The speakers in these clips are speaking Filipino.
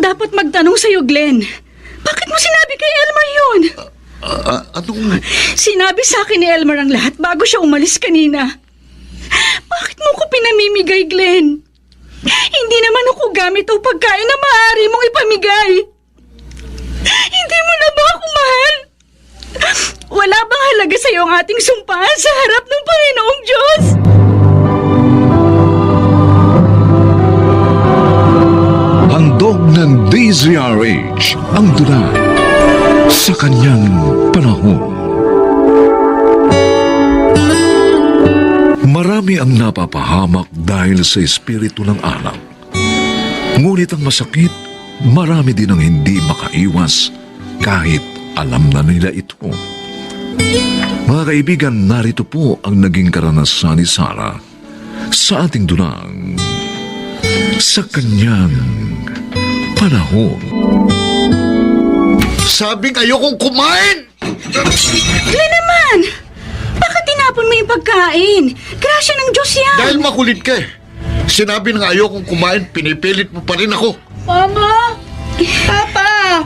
dapat magtanong sa'yo, Glenn. Bakit mo sinabi kay Elmer yun? Anong... Sinabi sa akin ni Elmer ang lahat bago siya umalis kanina. Bakit mo ko pinamimigay, Glenn? Hindi naman ako gamit o pagkain na maaari mong ipamigay. Hindi mo na ba ako mahal? Wala bang halaga sa'yo ang ating sumpahan sa harap ng Panginoong Diyos? Handog ng DZRH ang dula sa kanyang panahon. Marami ang napapahamak dahil sa espiritu ng anak. Ngunit ang masakit, marami din ang hindi makaiwas kahit alam na nila ito. Mga kaibigan, narito po ang naging karanasan ni Sarah sa ating dulang sa kanyang panahon. Sabing ayokong kumain! Glenn naman! Bakit tinapon mo yung pagkain? Grasya ng Diyos yan! Dahil makulit ka eh. Sinabi na ayokong kumain, pinipilit mo pa rin ako. Mama! Papa!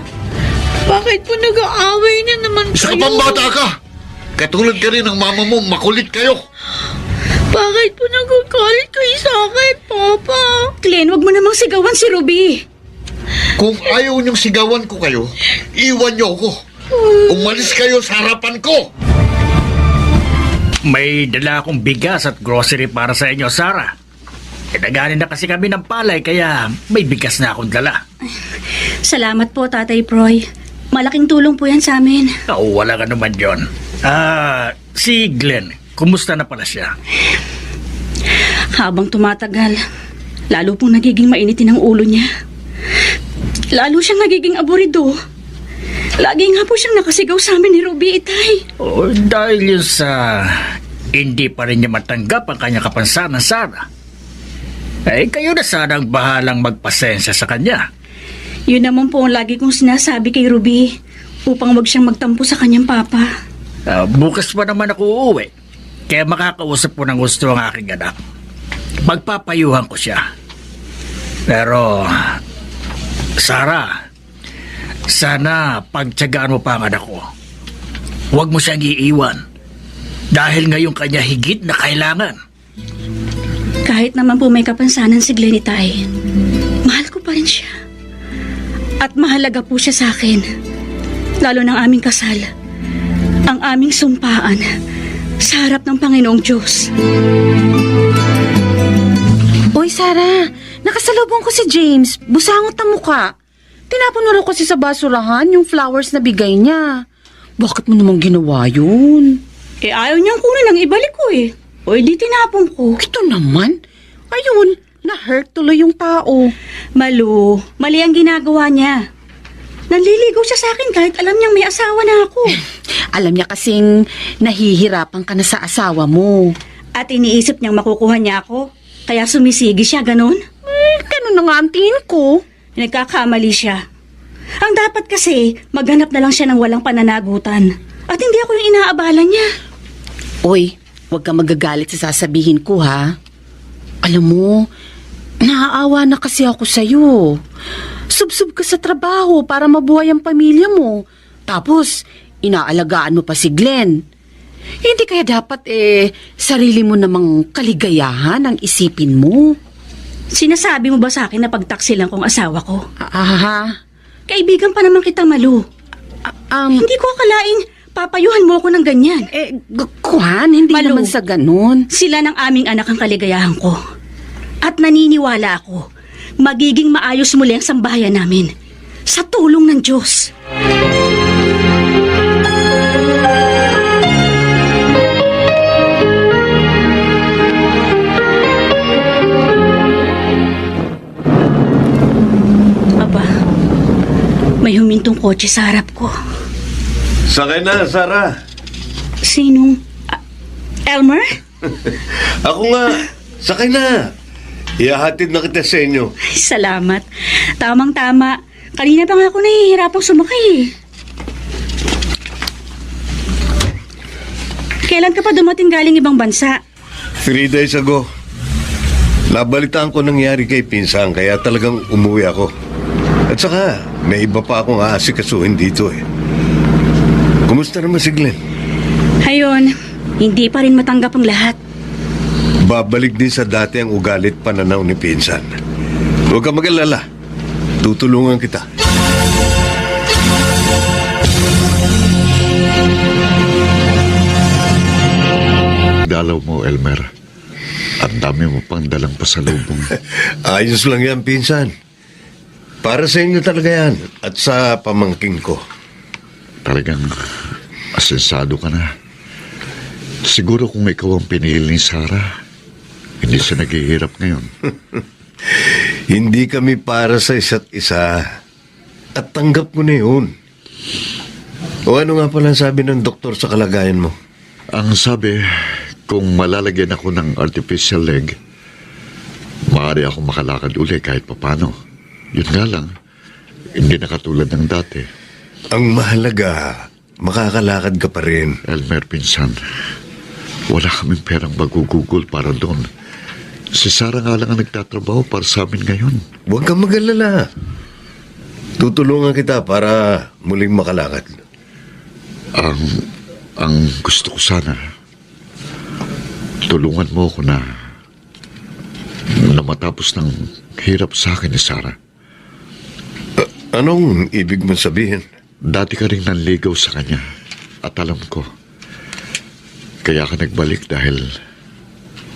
Bakit po nag-aaway na naman kayo? Isa ka pang bata ka! Katulad ka rin ng mama mo, makulit kayo. Bakit po nagagalit kayo sa akin, Papa? Glenn, wag mo namang sigawan si Ruby. Kung ayaw niyong sigawan ko kayo, iwan niyo ako. Umalis kayo sa harapan ko! May dala akong bigas at grocery para sa inyo, Sarah. Naganin na kasi kami ng palay, kaya may bigas na akong dala. Salamat po, Tatay Proy. Malaking tulong po yan sa amin. Wala ka naman, John. Si Glenn, kumusta na pala siya? Habang tumatagal, lalo pong nagiging mainitin ang ulo niya. Lalo siyang nagiging aburido. Lagi nga po siyang nakasigaw sa amin ni Ruby, Itay. Dahil yun sa hindi pa rin niya matanggap ang kanyang kapansanan, Sarah. Kayo na sana ang bahalang magpasensya sa kanya. Yun naman po ang lagi kong sinasabi kay Ruby upang wag siyang magtampo sa kanyang papa. Bukas pa naman ako uuwi, kaya makakausap ko ng gusto ang aking anak. Magpapayuhan ko siya. Pero, Sarah, sana pagtiyagaan mo pa ang anak ko. Huwag mo siyang iiwan dahil ngayon kanya higit na kailangan. Kahit naman po may kapansanan si Glenn, Itay, mahal ko pa rin siya. At mahalaga po siya sa akin. Lalo ng aming kasal. Ang aming sumpaan sa harap ng Panginoong Diyos. Uy, Sarah, nakasalubong ko si James. Busangot ang muka. Tinapon mo raw kasi sa basurahan yung flowers na bigay niya. Bakit mo naman ginawa yun? Ayaw niyang kunin ang ibalik ko eh. O di tinapon ko. Ito naman. Ayun, na-hurt tuloy yung tao. Malu, mali ang ginagawa niya. Nanliligaw siya sa akin kahit alam niyang may asawa na ako. Alam niya kasing nahihirapan ka na sa asawa mo. At iniisip niyang makukuha niya ako. Kaya sumisigi siya, ganun? Ganun na nga ang tingin ko. Nagkakamali siya. Ang dapat kasi, maghanap na lang siya ng walang pananagutan. At hindi ako yung inaabala niya. Uy, huwag kang magagalit sa sasabihin ko, ha? Alam mo, naaawa na kasi ako sa'yo. Subsub ka sa trabaho para mabuhay ang pamilya mo. Tapos, inaalagaan mo pa si Glenn. Hindi kaya dapat sarili mo namang kaligayahan ang isipin mo. Sinasabi mo ba sa akin na pagtaksilan kong asawa ko? Kaibigan pa naman kita, Malu. Hindi ko akalaing papayuhan mo ako ng ganyan. Kuhan, hindi Malu, naman sa ganun. Sila ng aming anak ang kaligayahan ko. At naniniwala ako, magiging maayos muli ang sambahayan namin. Sa tulong ng Diyos. Aba, may humintong kotse sa harap ko. Sakay na, Sarah. Sinong... Elmer? Ako nga. Sakay na. Ihahatid na kita sa inyo. Ay, salamat. Tamang-tama. Kanina pa nga ako nahihirapang sumakay eh. Kailan ka pa dumating galing ibang bansa? 3 days ago. Nabalitaan ko nangyari kay Pinsan, kaya talagang umuwi ako. At saka, may iba pa akong aasikasuhin dito eh. Kumusta naman si Glenn? Ayon, hindi pa rin matanggap ang lahat. Babalik din sa dati ang ugalit pananaw ni Pinsan. Huwag kang mag-alala. Tutulungan kita. Dalaw mo, Elmer. Ang dami mo pang dalang pasalubong. Ayos lang yan, Pinsan. Para sa inyo talaga yan. At sa pamangking ko. Talagang asensado ka na. Siguro kung ikaw ang pinili ni Sarah, hindi siya naghihirap ngayon. Hindi kami para sa isa't isa. At tanggap ko na yun. O ano nga pala sabi ng doktor sa kalagayan mo? Ang sabi, kung malalagyan ako ng artificial leg, maaari ako makalakad uli kahit papano. Yun nga lang, hindi na katulad ng dati. Ang mahalaga, makakalakad ka pa rin. Elmer, pinsan, wala kaming perang magugugol para doon. Si Sarah nga lang ang nagtatrabaho para sa amin ngayon. Huwag kang mag-alala. Tutulungan kita para muling makalakad. Ang gusto ko sana, tulungan mo ako na matapos ng hirap sa akin ni Sarah. Anong ibig mong sabihin? Dati ka rin nanligaw sa kanya at alam ko. Kaya ka nagbalik dahil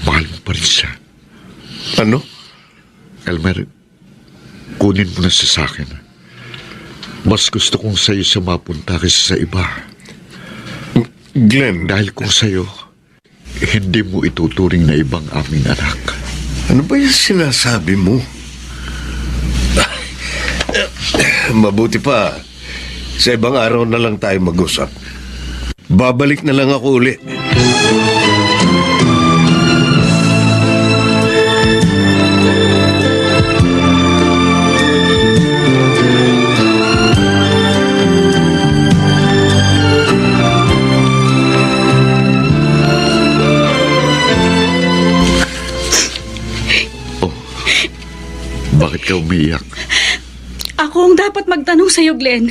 mahal mo pa rin siya. Ano? Elmer, kunin mo na siya sa akin. Mas gusto kong sa'yo siya mapunta kaysa sa iba. Glenn, Dahil kung sa'yo, hindi mo ituturing na ibang aming anak. ano ba yung sinasabi mo? Mabuti pa, sa ibang araw na lang tayo mag-usap. Babalik na lang ako uli. Bakit ka umiiyak? Ako ang dapat magtanong sa'yo, Glenn.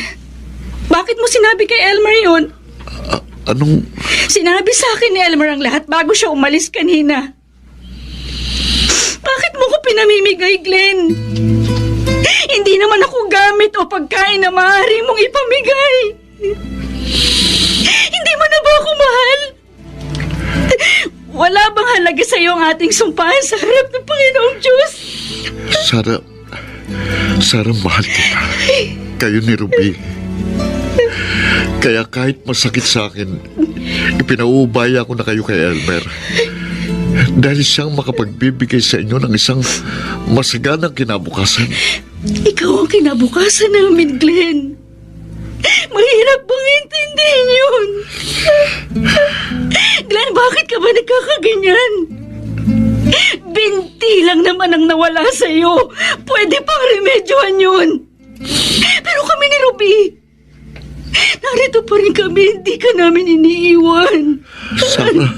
Bakit mo sinabi kay Elmer yun? Anong... Sinabi sa akin ni Elmer ang lahat bago siya umalis kanina. Bakit mo ko pinamimigay, Glenn? Hindi naman ako gamit o pagkain na maaari mong ipamigay. Hindi mo na ba ako mahal? Wala bang halaga sa'yo ang ating sumpahan sa harap ng Panginoong Diyos? Sarah, mahal kita. Kayo ni Ruby. Kaya kahit masakit sa akin, ipinaubaya ko na kayo kay Elmer. Dahil siyang makapagbibigay sa inyo ng isang masaganang kinabukasan. Ikaw ang kinabukasan namin, Glenn. Mahirap bang intindihin yun? Glenn, bakit ka ba nagkakaganyan? Binti lang naman ang nawala sa'yo. Pwede pang remedyohan yun. Pero kami ni Ruby, narito pa rin kami, hindi ka namin iniiwan. Sarah,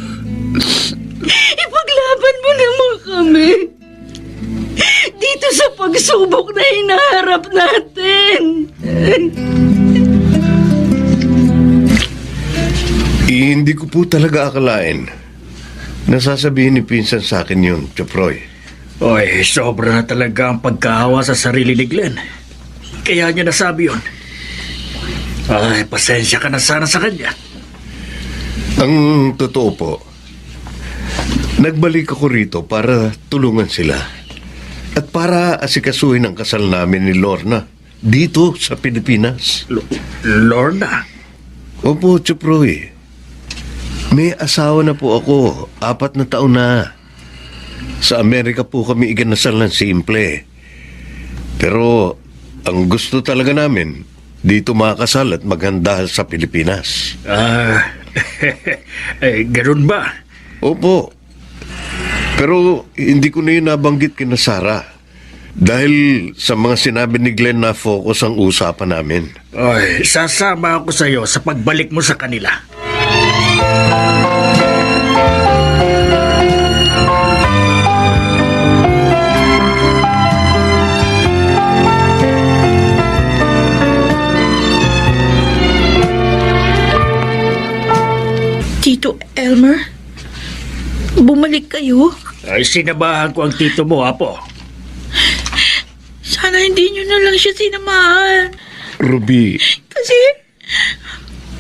Ipaglaban mo naman kami. Dito sa pagsubok na hinaharap natin. Hindi ko po talaga akalain. Nasasabihin ni Pinsan sa akin yun, Chaproy. Oy, sobra na talaga ang pagkahawa sa sarili ni Glenn. Kaya niya nasabi yun. Ay, pasensya ka na sana sa kanya. Ang totoo po, nagbalik ako rito para tulungan sila. At para asikasuhin ang kasal namin ni Lorna dito sa Pilipinas. Lorna? Opo, Chaproy. May asawa na po ako, 4 na taon na. Sa Amerika po kami iganasal ng simple. Pero ang gusto talaga namin, dito makasal at maghanda sa Pilipinas. Ganun ba? Opo. Pero hindi ko na yun nabanggit kina Sarah. Dahil sa mga sinabi ni Glenn na focus ang usapan namin. Oy, sasama ako sa iyo sa pagbalik mo sa kanila. kayo? Ay, sinabahan ko ang tito mo, Apo. Sana hindi nyo na lang siya sinamahan. Ruby, Kasi,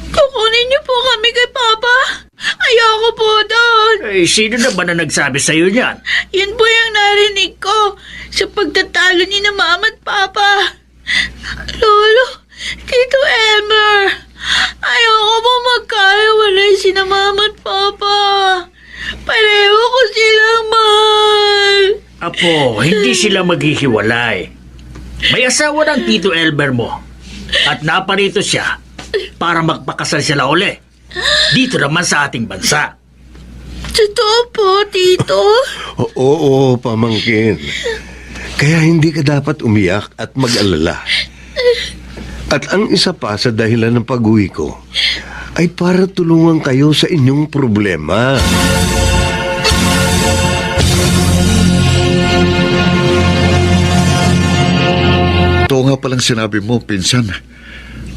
kukunin niyo po kami kay Papa. Ayoko po doon. Eh, sino na ba na nagsabi sa'yo niyan? Yan po yung narinig ko sa pagtatalo ni na Mama at Papa. Lolo, Tito Elmer, ayoko po magkahiwalay si na Mama at Papa. Pareho ko silang mahal. Apo, hindi sila maghihiwalay. May asawa ng Tito Elmer mo. At naparito siya para magpakasal sila uli. Dito naman sa ating bansa. Totoo po, Tito. oo, pamangkin. Kaya hindi ka dapat umiyak at mag-alala. At ang isa pa sa dahilan ng pag-uwi ko ay para tulungan kayo sa inyong problema. Ito nga palang sinabi mo, pinsan.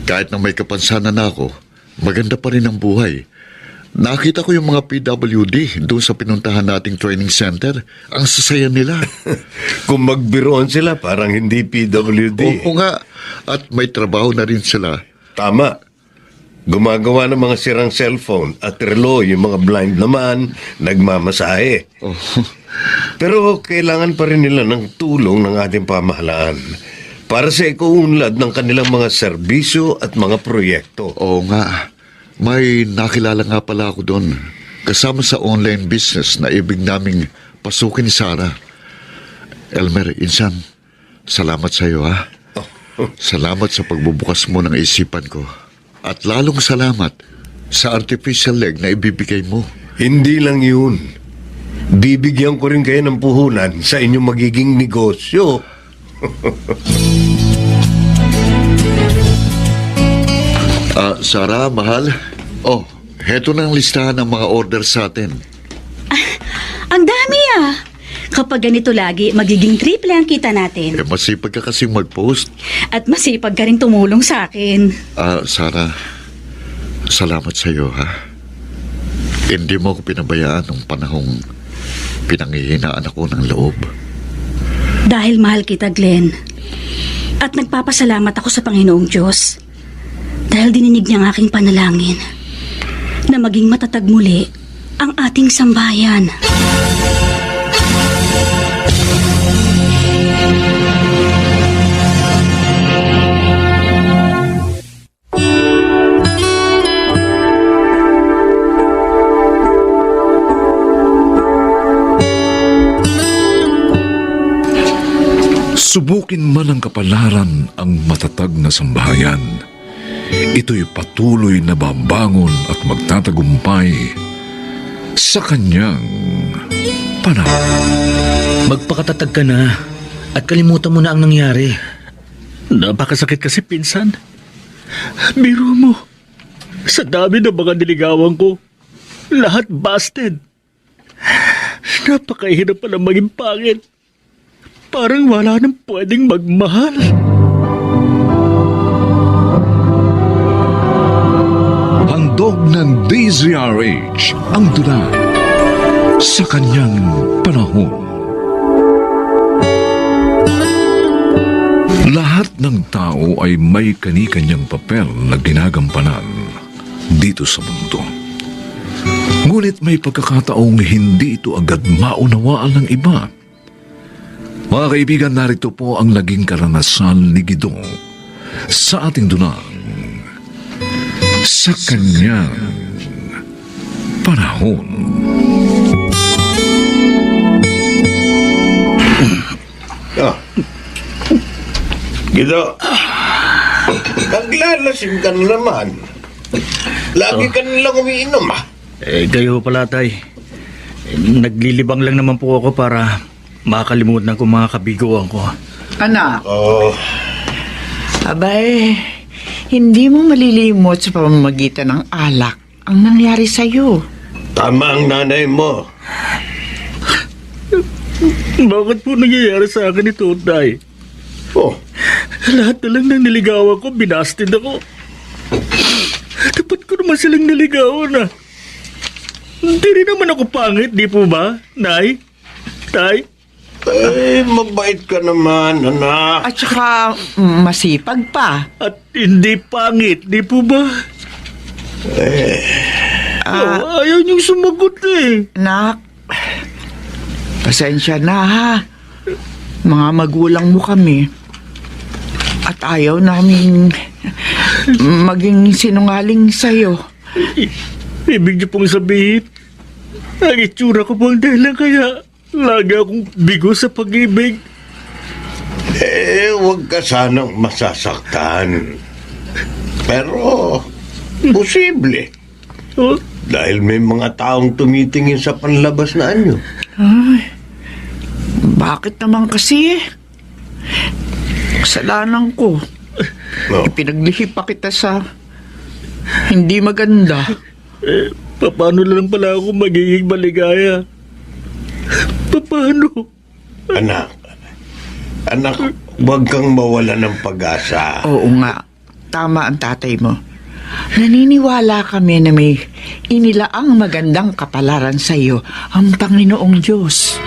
Kahit na may kapansanan na ako, maganda pa rin ang buhay. Nakita ko yung mga PWD doon sa pinuntahan nating training center. Ang sasaya nila. Kung magbiroon sila, parang hindi PWD. Oo nga. At may trabaho na rin sila. Tama. Gumagawa ng mga sirang cellphone at relo, yung mga blind naman, nagmamasahe. Oh. Pero kailangan pa rin nila ng tulong ng ating pamahalaan para sa ikuunlad ng kanilang mga serbisyo at mga proyekto. Oo nga. May nakilala nga pala ako doon. Kasama sa online business na ibig naming pasukin ni Sarah. Elmer, insan, salamat sa iyo, ha? Salamat sa pagbubukas mo ng isipan ko. At lalong salamat sa artificial leg na ibibigay mo. Hindi lang yun. Bibigyan ko rin kayo ng puhunan sa inyong magiging negosyo. Sarah, mahal. Oh, heto na ang listahan ng mga order sa atin. Ang dami ah! Kapag ganito lagi, magiging triple ang kita natin. Masipag ka kasing mag-post. At masipag ka rin tumulong sa akin. Sarah, salamat sa iyo, ha? Hindi mo ako pinabayaan nung panahong pinanghihinaan ako ng loob. Dahil mahal kita, Glenn. At nagpapasalamat ako sa Panginoong Diyos. Dahil dininig niya ang aking panalangin na maging matatag muli ang ating sambayan. Subukin man ng kapalaran ang matatag na sambahayan, ito'y patuloy na babangon at magtatagumpay sa kanyang panahon. Magpakatatag ka na at kalimutan mo na ang nangyari. Napakasakit kasi, pinsan. Biro mo, sa dami ng mga niligawan ko, lahat busted. Napakahirap pala maging pangit. Parang wala nang pwedeng magmahal. Handog ng DZRH ang tula sa kanyang panahon. Lahat ng tao ay may kani-kanyang papel na ginagampanan dito sa mundo. Ngunit may pagkakataong hindi ito agad maunawaan ng iba. Mga kaibigan, narito po ang naging karanasan ni Gidong sa ating dunang sa kanyang panahon. Gido, naglalasing ka na naman. Lagi ka nilang umiinom, ah. Kayo pala, tay. Naglilibang lang naman po ako para makakalimutan ko mga kabiguan ko. Anak, Oh, abay, hindi mo malilimot sa pamamagitan ng alak ang nangyari sa'yo. tama ang nanay mo. Bakit po nangyayari sa akin ito, tay? Oh, Lahat na lang ng niligawan ko, binasted ako. Dapat ko naman silang niligawan, ah. Hindi rin naman ako pangit, di po ba, Nay? Tay? Mabait ka naman, anak. At saka masipag pa. At hindi pangit, di po ba? Ayaw niyong sumagot eh. Nak, pasensya na ha. Mga magulang mo kami. At ayaw namin maging sinungaling sa'yo. Ibig niyo pong sabihin, ang itsura ko po ang dahilan kaya lagi akong bigo sa pag-ibig. Huwag ka sanang masasaktan. Pero, posible. Oh, Dahil may mga taong tumitingin sa panlabas na anyo. Ay, bakit naman kasi? Kasalanan ko. No. Ipinaglihi pa kita sa hindi maganda. paano lang pala ako magiging maligaya? Paano? Anak, huwag kang mawala ng pag-asa. Oo nga, tama ang tatay mo. Naniniwala kami na may inilaang magandang kapalaran sa iyo ang Panginoong Diyos.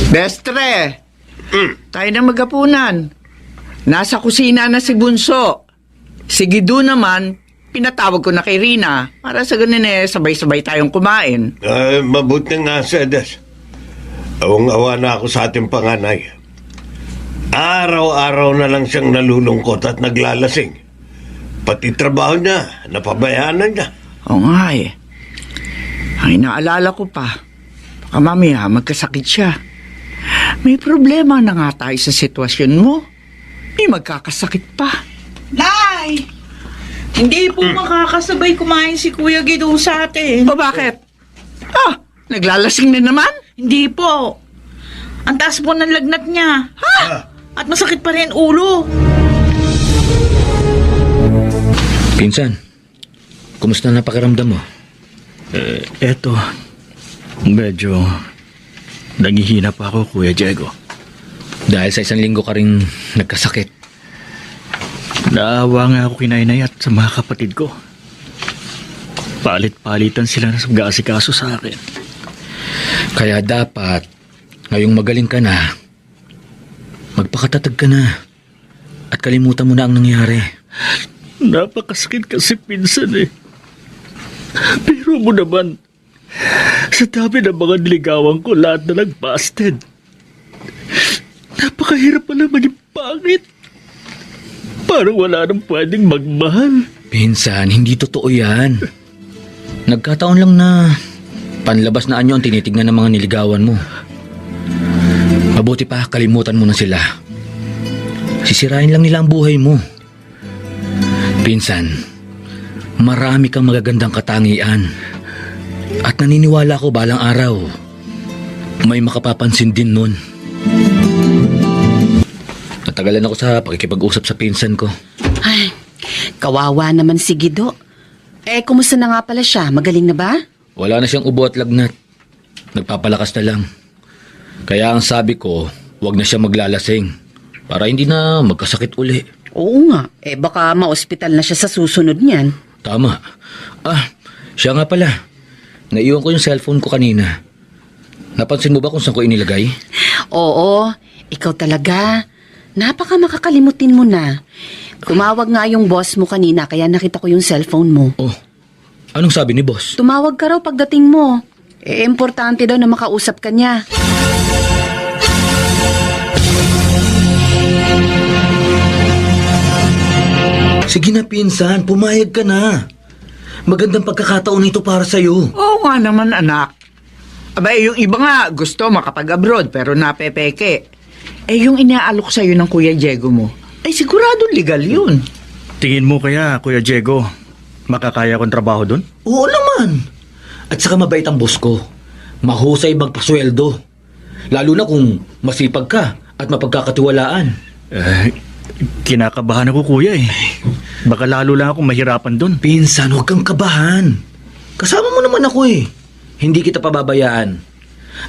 Bestre, tayo na magapunan. Nasa kusina na si Bunso. Si Gido naman, pinatawag ko na kay Rina para sa ganun sabay-sabay tayong kumain. Mabuti nga, Sedes. Awang-awa na ako sa ating panganay. Araw-araw na lang siyang nalulungkot at naglalasing. Pati trabaho niya, napabayaan na niya. Oo nga eh. Ang inaalala ko pa, baka mamaya magkasakit siya. May problema na nga tayo sa sitwasyon mo. May magkakasakit pa. Nay! Hindi po makakasabay kumain si Kuya Gidong sa atin. O bakit? Naglalasing na naman? Hindi po. Ang taas po ng lagnat niya. At masakit pa rin ulo. Pinsan, kumusta na pakiramdam mo? Eto, medyo nangihina pa ako, Kuya Diego. Dahil sa 1 linggo ka rin nagkasakit. Naawa nga ako kina Inay at sa mga kapatid ko. Palit-palitan sila na mag-aasikaso sa akin. Kaya dapat, ngayong magaling ka na, magpakatatag ka na at kalimutan mo na ang nangyari. Napakasakit kasi pinsan eh. Pero mo naman, sa dami ng mga niligawan ko, lahat na nag-busted. Napakahirap pala maging pangit. Parang wala nang pwedeng magmahal. Pinsan, hindi totoo yan. Nagkataon lang na panlabas na anyo ang tinitignan ng mga niligawan mo. Mabuti pa, kalimutan mo na sila. Sisirain lang nila ang buhay mo. Pinsan, marami kang magagandang katangian. At naniniwala ko balang araw, may makapapansin din nun. Natagalan ako sa pakikipag-usap sa pinsan ko. Ay, kawawa naman si Gido. Kumusta na nga pala siya? Magaling na ba? Wala na siyang ubo at lagnat. Nagpapalakas na lang. Kaya ang sabi ko, wag na siya maglalasing para hindi na magkasakit uli. Oo nga. Baka ma-hospital na siya sa susunod niyan. Tama. Siya nga pala. Naiwan ko yung cellphone ko kanina. Napansin mo ba kung saan ko inilagay? Oo, ikaw talaga. Napaka makakalimutin mo na. Tumawag nga yung boss mo kanina kaya nakita ko yung cellphone mo. Oh, anong sabi ni boss? Tumawag ka raw pagdating mo. Importante daw na makausap ka niya. Sige na pinsan, pumayag ka na. Magandang pagkakataon ito para sa'yo. Oo nga naman, anak. Yung iba nga gusto makapag-abroad pero napepeke. Yung inaalok sa'yo ng Kuya Diego mo, ay sigurado legal yun. Tingin mo kaya, Kuya Diego, makakaya kong trabaho doon? Oo naman. At saka mabait ang boss ko. Mahusay magpasweldo. Lalo na kung masipag ka at mapagkakatiwalaan. Kinakabahan ako, Kuya eh. Baka lalo lang akong mahirapan dun. Pinsan, huwag kang kabahan. Kasama mo naman ako eh. Hindi kita pababayaan.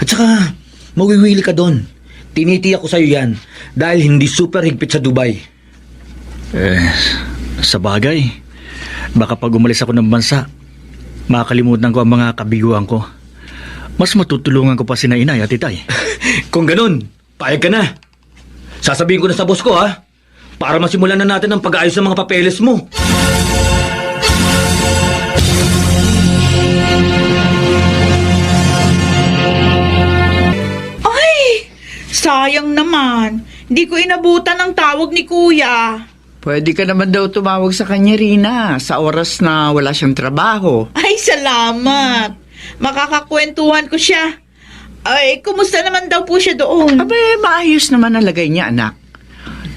At saka, mawiwili ka doon. Tinitiyak ko sa'yo yan dahil hindi super higpit sa Dubai. Sa bagay, baka pag umalis ako ng bansa, makakalimutan ko ang mga kabiguan ko. Mas matutulungan ko pa sina inay at itay. Kung ganun, payag ka na. Sasabihin ko na sa boss ko ha, para masimulan na natin ang pag-aayos ng mga papeles mo. Ay, sayang naman. Hindi ko inabutan ang tawag ni Kuya. Pwede ka naman daw tumawag sa kanya, Rina, sa oras na wala siyang trabaho. Ay, salamat. Makakakwentuhan ko siya. Ay, kumusta naman daw po siya doon? Abe, maayos naman ang lagay niya, anak.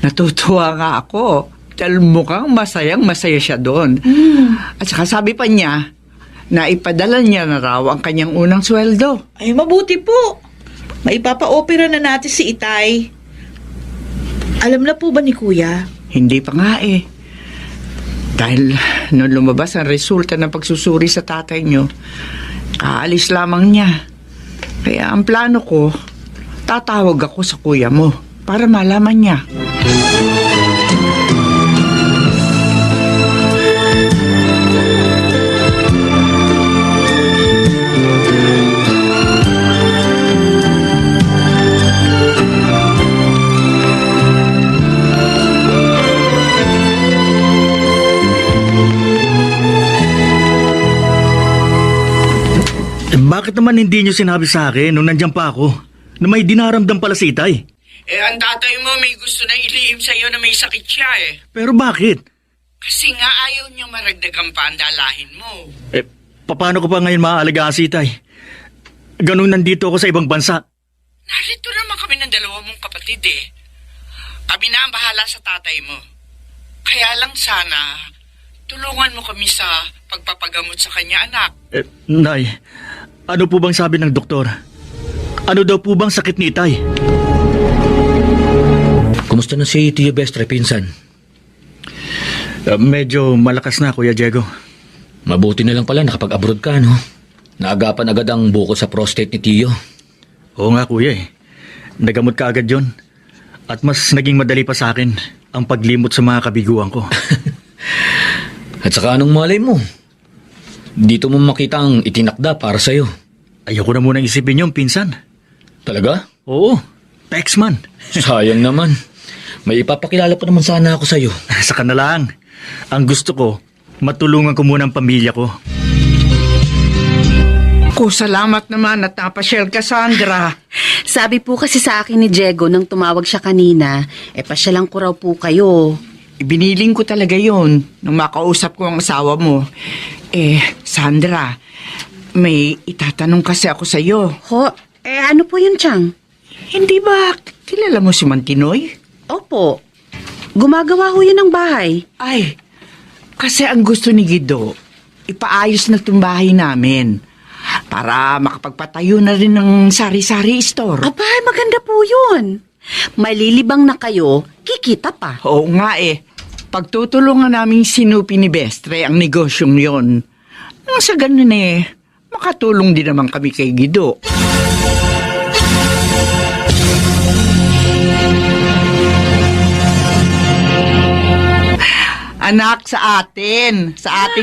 Natutuwa nga ako. Dahil mukhang masayang-masaya siya doon. At saka sabi pa niya, na ipadala niya na raw ang kanyang unang sweldo. Ay, mabuti po. Maipapa-opera na natin si Itay. Alam na po ba ni Kuya? Hindi pa nga eh. Dahil nung lumabas ang resulta ng pagsusuri sa tatay niyo, kaalis lamang niya. Kaya ang plano ko, tatawag ako sa kuya mo para malaman niya. Bakit naman hindi niyo sinabi sa akin nung nandiyan pa ako na may dinaramdam pala si itay? Ang tatay mo may gusto na ilihim sa iyo na may sakit siya eh. Pero bakit? Kasi nga ayaw niyo maragdagan pa ang dalahin mo. Paano ko pa ngayon maaalagaan si itay? Ganun nandito ako sa ibang bansa. Narito naman kami ng dalawa mong kapatid eh. Kami na ang bahala sa tatay mo. Kaya lang sana, tulungan mo kami sa pagpapagamot sa kanya, anak. Nay, ano po bang sabi ng doktor? Ano daw po bang sakit ni itay? Kumusta na si Tio Bestre, pinsan? Medyo malakas na, Kuya Diego. Mabuti na lang pala nakapag-abroad ka, no? Naagapan agad ang bukol sa prostate ni Tio. Oo nga, Kuya eh. Nagamot ka agad yun. At mas naging madali pa sa akin ang paglimot sa mga kabiguan ko. At saka anong malay mo? Dito mo makita ang itinakda para sa'yo. Ayoko na munang isipin yung pinsan. Talaga? Oo, Texman. Sayang naman. May ipapakilala pa naman sana ako sa'yo. Saka na lang. Ang gusto ko, matulungan ko muna ang pamilya ko. Salamat naman at napasyal ka, Sandra. Sabi po kasi sa akin ni Diego nang tumawag siya kanina, pasyalan ko raw po kayo. Ibiniling ko talaga yon nung makausap ko ang asawa mo. Sandra, may itatanong kasi ako sa iyo. Ho, ano po yun, Chang? Hindi ba kilala mo si Mantinoy? Opo. Gumagawa ho yun ng bahay. Ay, kasi ang gusto ni Guido, ipaayos na itong bahay namin para makapagpatayo na rin ng sari-sari store. Abay, maganda po yun. Malilibang na kayo, kikita pa. Oo nga pagtutulungan namin sinupi ni Bestre ang negosyong yon. Nang sa ganun makatulong din naman kami kay Guido. Anak, sa ating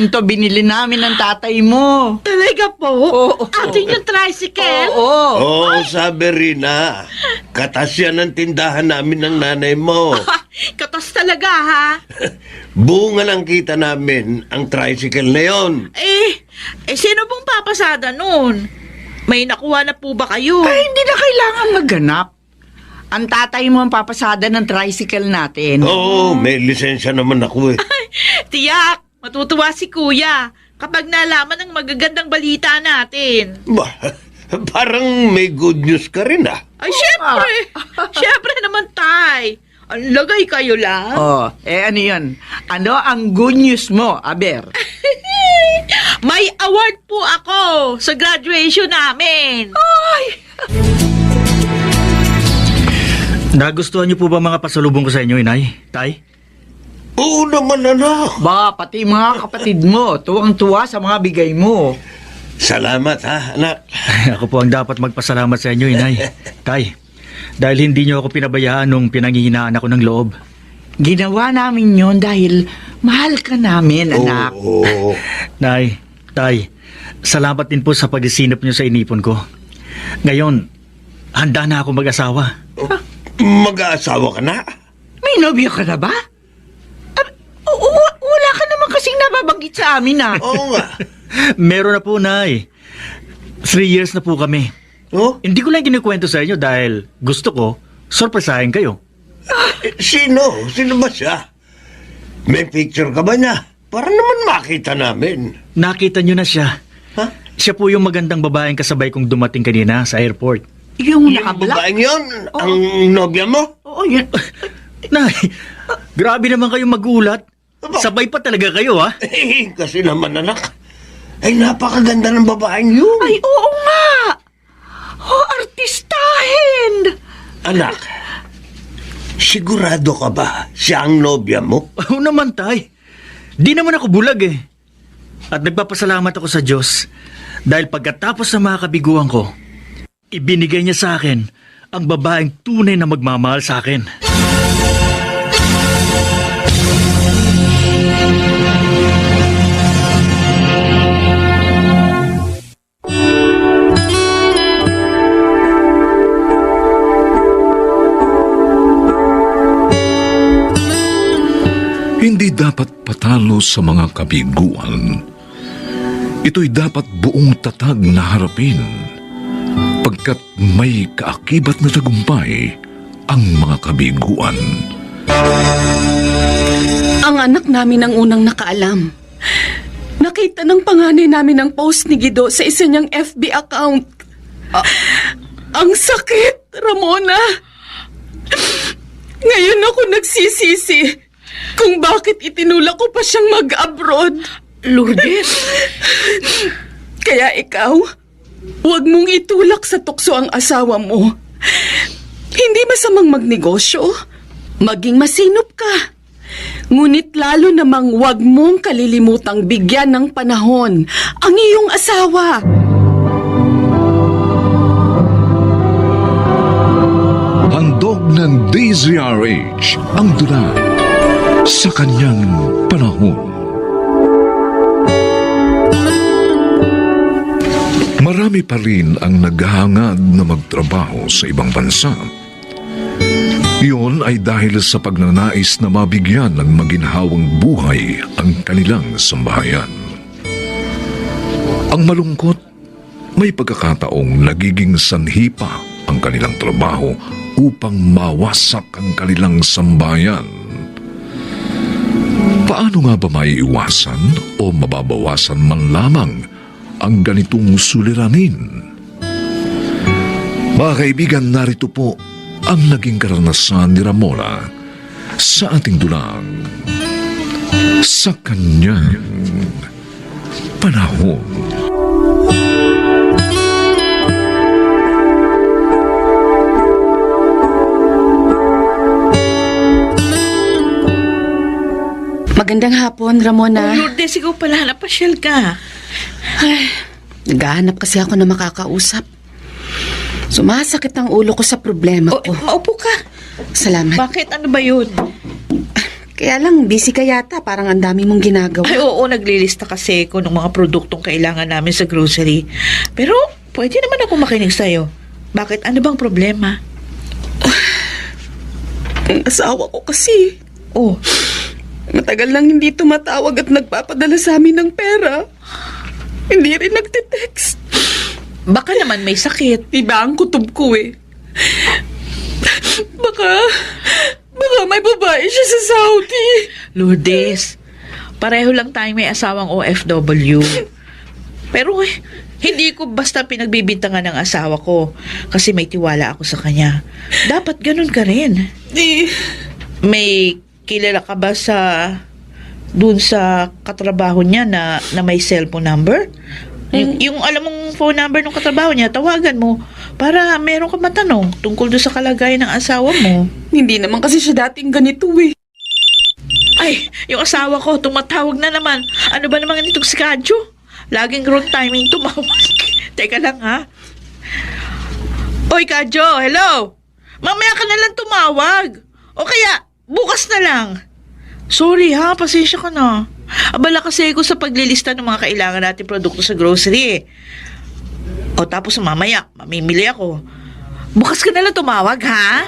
to binili namin ng tatay mo. Talaga po? Oo. Atin yung tricycle? Oo. Oo, sabi Rina. Katas yan ang tindahan namin ng nanay mo. Katas talaga, ha? Bunga lang kita namin ang tricycle na yon. Sino pong papasada nun? May nakuha na po ba kayo? Ay, hindi na kailangan magganap. Ang tatay mo ang papasada ng tricycle natin. Oo, may lisensya naman ako eh. Tiyak, matutuwa si Kuya kapag nalaman ng magagandang balita natin. Bah, parang may good news ka rin ah. Ay, syempre! Syempre naman, Tay. Ang lagay kayo lang. Ano yun? Ano ang good news mo, Aber? May award po ako sa graduation namin. Ay! Nagustuhan niyo po ba mga pasalubong ko sa inyo, Inay? Tay? Oo naman, anak. Ba, pati mga kapatid mo, tuwang-tuwa sa mga bigay mo. Salamat, ha, anak. Ako po ang dapat magpasalamat sa inyo, Inay. Tay, dahil hindi niyo ako pinabayaan nung pinanghihinaan ako ng loob. Ginawa namin yon dahil mahal ka namin, anak. Oo. Nay, Tay, salamat din po sa pagsisinop niyo sa inipon ko. Ngayon, handa na ako mag-asawa. Mag-aasawa ka na? May nobyo ka na ba? Wala ka naman kasing nababanggit sa amin, ah. Oo nga. Meron na po, Nay. 3 years na po kami. Oh? Hindi ko lang kinikwento sa inyo dahil gusto ko, sorpresahin kayo. Sino? Sino ba siya? May picture ka ba niya? Para naman makita namin. Nakita niyo na siya. Ha? Siya po yung magandang babaeng kasabay kong dumating kanina sa airport. Yung Yung nakablock? babaeng yun? Ang nobya mo? Oo, yun. Nay, grabe naman kayo magulat. Sabay pa talaga kayo, ha? Kasi naman, anak. Ay, napakaganda ng babaeng yun. Ay, oo nga. Artistahin. Anak, sigurado ka ba siya ang nobya mo? Oo naman, Tay. Di naman ako bulag, eh. At nagpapasalamat ako sa Diyos dahil pagkatapos ng mga kabiguan ko, ibinigay niya sa akin ang babaeng tunay na magmamahal sa akin. Hindi dapat patalo sa mga kabiguan. Ito'y dapat buong tatag na harapin, pagkat may kaakibat na tagumpay ang mga kabiguan. Ang anak namin ang unang nakaalam. Nakita ng panganay namin ang post ni Guido sa isa niyang FB account. Ang sakit, Ramona. Ngayon ako nagsisisi kung bakit itinulak ko pa siyang mag-abroad. Lourdes, Kaya ikaw, huwag mong itulak sa tukso ang asawa mo. Hindi masamang magnegosyo. Maging masinop ka. Ngunit lalo namang huwag mong kalilimutang bigyan ng panahon ang iyong asawa. Handog ng DZRH ang dula sa kanyang panahon. Marami pa rin ang naghahangad na magtrabaho sa ibang bansa. Iyon ay dahil sa pagnanais na mabigyan ng maginhawang buhay ang kanilang sambahayan. Ang malungkot, may pagkakataong nagiging sanhi pa ang kanilang trabaho upang mawasak ang kanilang sambahayan. Paano nga ba maiiwasan o mababawasan man lamang ang ganitong suliranin? Mga kaibigan, narito po ang naging karanasan ni Ramona sa ating dulang sa kanyang panahon. Magandang hapon, Ramona. Lourdes, ikaw pala, napasyal ka. Naghahanap kasi ako na makakausap. Sumasakit ang ulo ko sa problema ko. Maupo ka. Salamat. Bakit? Ano ba yun? Kaya lang, busy ka yata. Parang ang dami mong ginagawa. Ay, oo, naglilista kasi ako ng mga produktong kailangan namin sa grocery. Pero, pwede naman ako makinig sa'yo. Bakit? Ano bang problema? Ang asawa ko kasi. Oh, Matagal lang hindi tumatawag at nagpapadala sa amin ng pera. Hindi rin nagte-text. baka naman may sakit. Iba ang kutob ko eh. Baka may babae siya sa Saudi. Lourdes, pareho lang tayong may asawang OFW. Pero hindi ko basta pinagbibintangan ng asawa ko kasi may tiwala ako sa kanya. Dapat ganun ka rin. May kilala ka ba dun sa katrabaho niya na may cellphone number? Yung alam mong phone number ng katrabaho niya, tawagan mo para meron ka matanong tungkol doon sa kalagayan ng asawa mo. Hindi naman kasi siya dating ganito eh. Ay, yung asawa ko, tumatawag na naman. Ano ba naman itong si Kadyo? Laging wrong timing tumawag. Teka lang, ha? Oy, Kadyo, hello? Mamaya ka na lang tumawag. O kaya, bukas na lang. Sorry ha, pasensya ka na. Abala kasi ako sa paglilista ng mga kailangan natin produkto sa grocery. O tapos mamaya, mamimili ako. Bukas ka na lang tumawag, ha?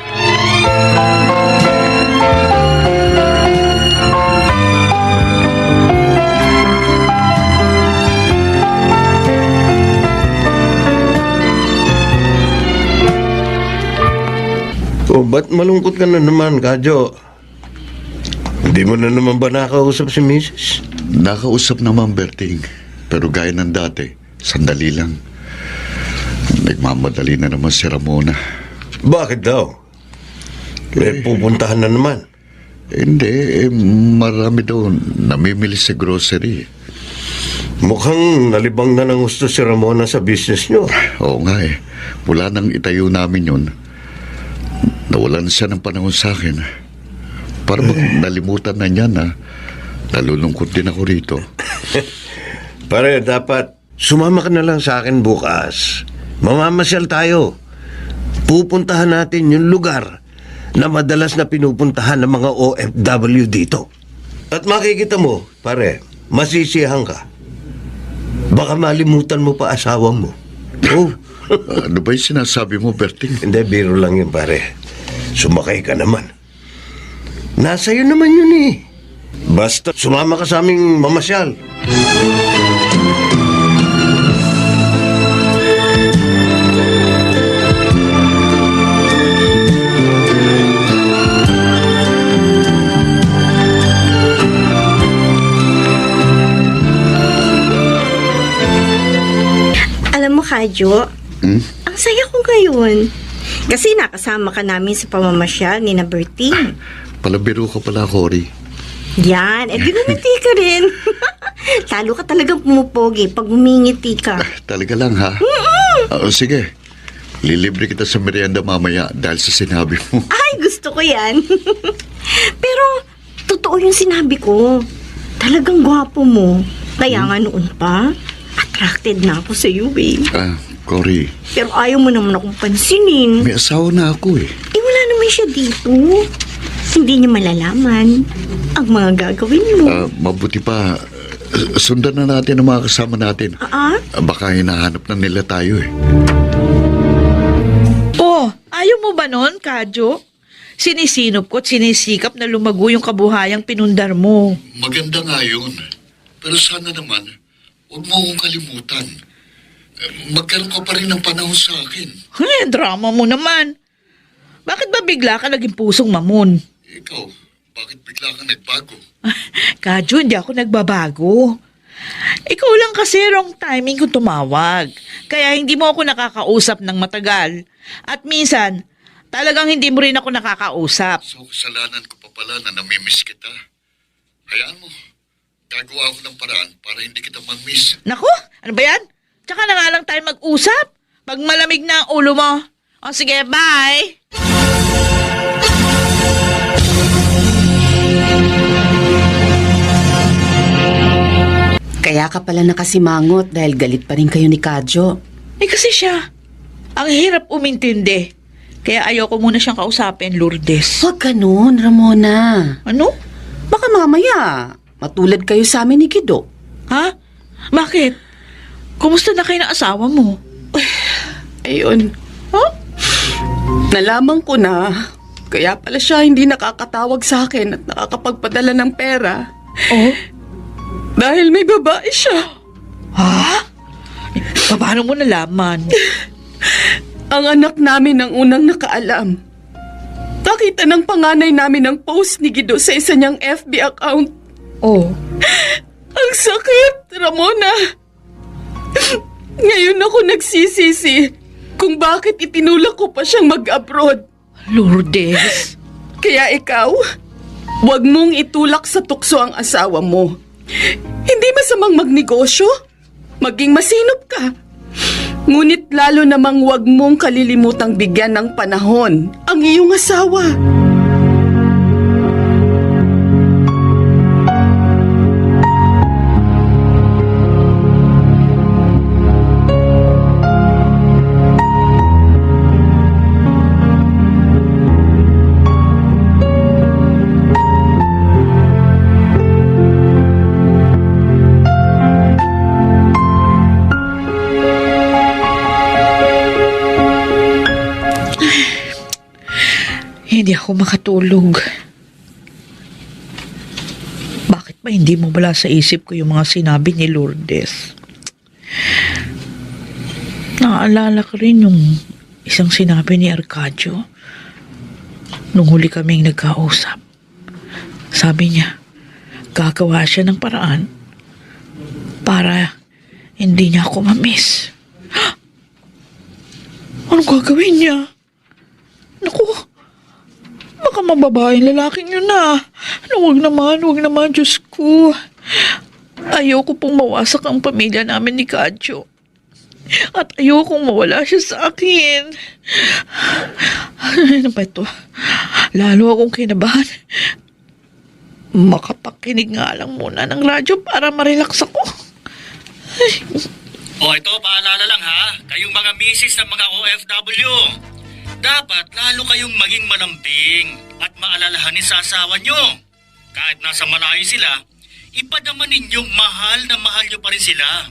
O, ba't malungkot ka na naman, Kadyo? Hindi mo na naman ba nakausap si Mrs.? Nakausap naman, Berting. Pero gaya ng dati, sandali lang. Nagmamadali na naman si Ramona. Bakit daw? May pupuntahan na naman. Hindi, marami daw namimili sa grocery. Mukhang nalibang na ng gusto si Ramona sa business nyo. Oo nga eh. Mula nang itayo namin yun, nawalan siya ng panahon sa akin. Para bang nalimutan na niya na nalulungkot din ako rito. Pare, dapat sumama ka na lang sa akin bukas. Mamamasyal tayo. Pupuntahan natin yung lugar na madalas na pinupuntahan ng mga OFW dito. At makikita mo, pare, masisiyahan ka. Baka malimutan mo pa asawa mo. Oh. Ano ba yung sinasabi mo, Berting? Hindi, biro lang yun, pare. Sumakay ka naman. Nasa iyo naman yun eh. Basta sumama ka sa aming mamasyal. Alam mo, Kadyo, ang saya ko ngayon. Kasi nakasama ka namin sa pamamasyal ni na Berting. Palabiro ka pala, Cory. Yan, di ngumiti ka rin. Talo ka talagang pumupogi pag humingiti ka. Talaga lang, ha? Sige, lilibre kita sa merienda mamaya dahil sa sinabi mo. Ay, gusto ko yan. Pero, totoo yung sinabi ko. Talagang gwapo mo. Kaya nga noon pa, attracted na ako sa iyo, eh. Cory, Pero ayaw mo naman akong pansinin. may asawa na ako eh. Wala naman siya dito. Hindi niya malalaman ang mga gagawin mo. Mabuti pa, sundan na natin ang mga kasama natin. Baka hinahanap na nila tayo eh. Oh, ayaw mo ba nun, Kadyo? Sinisinop ko at sinisikap na lumago yung kabuhayang pinundar mo. Maganda nga yun. Pero sana naman, huwag mo akong kalimutan. Magkaroon ka pa rin ng panahon sa akin. Drama mo naman. Bakit ba bigla ka naging pusong mamon? Ikaw, bakit bigla kang nagbago? Kadyo, hindi ako nagbabago. Ikaw lang kasi wrong timing kung tumawag. Kaya hindi mo ako nakakausap ng matagal. At minsan, talagang hindi mo rin ako nakakausap. So, kasalanan ko pa pala na namimiss kita. Hayaan mo, gagawa ako ng paraan para hindi kita mag-miss. Naku, ano ba yan? Tsaka na nga lang tayo mag-usap. Pag malamig na ang ulo mo. O sige, bye! Kaya ka pala nakasimangot dahil galit pa rin kayo ni Kadyo. Kasi siya, ang hirap umintindi. Kaya ayoko muna siyang kausapin, Lourdes. Huwag ganun, Ramona. Ano? Baka mamaya, matulad kayo sa amin ni Guido. Ha? Bakit? Kumusta na kayo ng asawa mo? Ayun. Huh? Nalaman ko na, kaya pala siya hindi nakakatawag sa akin at nakakapagpadala ng pera. Oh? Dahil may babae siya. Ha? Paano mo nalaman? Ang anak namin ang unang nakaalam. Nakita ng panganay namin ang post ni Guido sa isa niyang FB account. Oh. Ang sakit, Ramona. Ngayon ako nagsisisi kung bakit itinulak ko pa siyang mag-abroad. Lourdes. Kaya ikaw, huwag mong itulak sa tukso ang asawa mo. Hindi masamang magnegosyo. Maging masinop ka. Ngunit lalo namang huwag mong kalilimutang bigyan ng panahon ang iyong asawa. Hindi ako makatulog. Bakit ba hindi mo wala sa isip ko yung mga sinabi ni Lourdes? Naaalala ko rin yung isang sinabi ni Arcadio nung huli kaming nagkausap. Sabi niya, gagawa siya ng paraan para hindi niya ako mamiss. Anong gagawin niya? Naku, baka mababaeng lalaking yun na. Huwag naman, Diyos ko. Ayoko pong mawasak ang pamilya namin ni Kadyo. At ayokong mawala siya sa akin. Ano ba ito? Lalo akong kinabahan. Makapakinig nga lang muna ng radyo para ma-relax ako. O ito, paalala lang ha, kayong mga misis ng mga OFW. Dapat lalo kayong maging malambing at maalalahanin sa asawa nyo. Kahit nasa malayo sila, ipadama ninyong mahal na mahal nyo pa rin sila.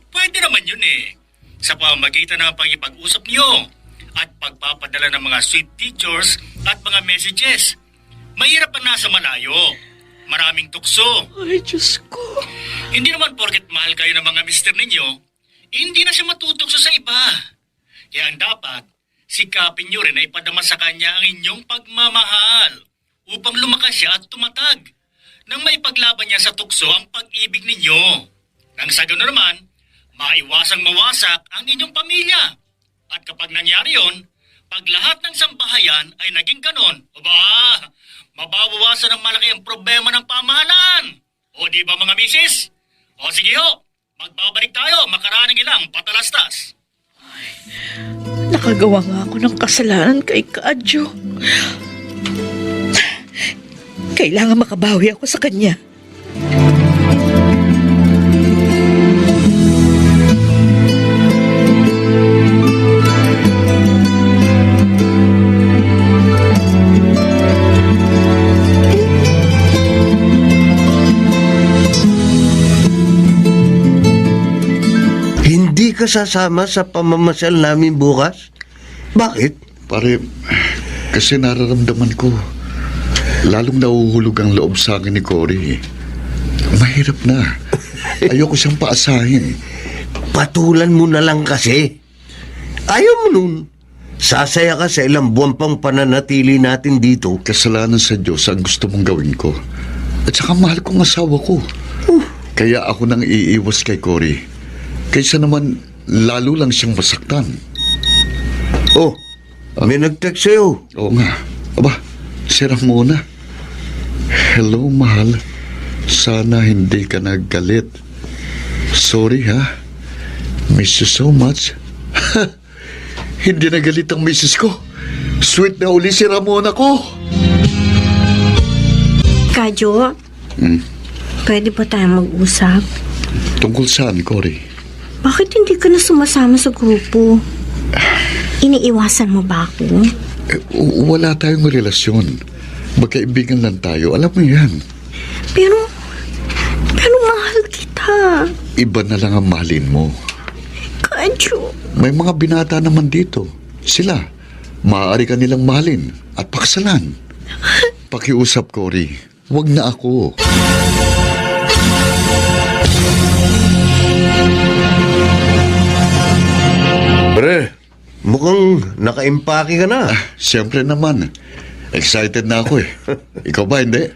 Pwede naman yun eh. Sa pamamagitan ng pag-ipag-usap nyo at pagpapadala ng mga sweet pictures at mga messages. Mahirap ang nasa malayo. Maraming tukso. Ay, Diyos ko. Hindi naman porket mahal kayo ng mga mister ninyo, hindi na siya matutokso sa iba. Kaya ang dapat, sikapin nyo rin na ipadama sa kanya ang inyong pagmamahal upang lumakas siya at tumatag nang maipaglaban niya sa tukso ang pag-ibig ninyo. Nang sa gano'n naman, maiwasang mawasak ang inyong pamilya. At kapag nangyari yon, pag lahat ng sambahayan ay naging ganon, mababawasan ng malaki ang problema ng pamahalaan. O di ba mga misis? O sige ho, magbabalik tayo makaraning ilang patalastas. Nakagawa nga ako ng kasalanan kay Kadyo. Kailangan makabawi ako sa kanya. Hindi ka sasama sa pamamasyal namin bukas? Bakit? Pare, kasi nararamdaman ko, lalong nauhulog ang loob sa akin ni Cory. Mahirap na. Ayoko siyang paasahin. Patulan mo na lang kasi. Ayaw mo nun. Sasaya ka sa ilang buwan pang pananatili natin dito. Kasalanan sa Diyos ang gusto mong gawin ko. At saka mahal ko ang asawa ko. Kaya ako nang iiwas kay Cory. Kaysa naman lalo lang siyang masaktan. Oh, may nag-text sa'yo. Oo nga. Aba, si Ramona. Hello, mahal. Sana hindi ka naggalit. Sorry, ha? Miss you so much. Hindi nagalit ang misis ko. Sweet na uli si Ramona ko. Kadyo, pwede ba tayo mag-usap? Tungkol saan, Cory? Bakit hindi ka na sumasama sa grupo? Iniiwasan mo ba ako? Wala tayong relasyon. Magkaibigan lang tayo. Alam mo yan. Pero mahal kita. Iba na lang ang mahalin mo. Kadyo. May mga binata naman dito. Sila, maaari ka nilang mahalin at pakasalan. Pakiusap, Cory. Huwag na ako. Pre, mukhang nakaimpake ka na. Siyempre naman. Excited na ako eh. Ikaw ba, hindi?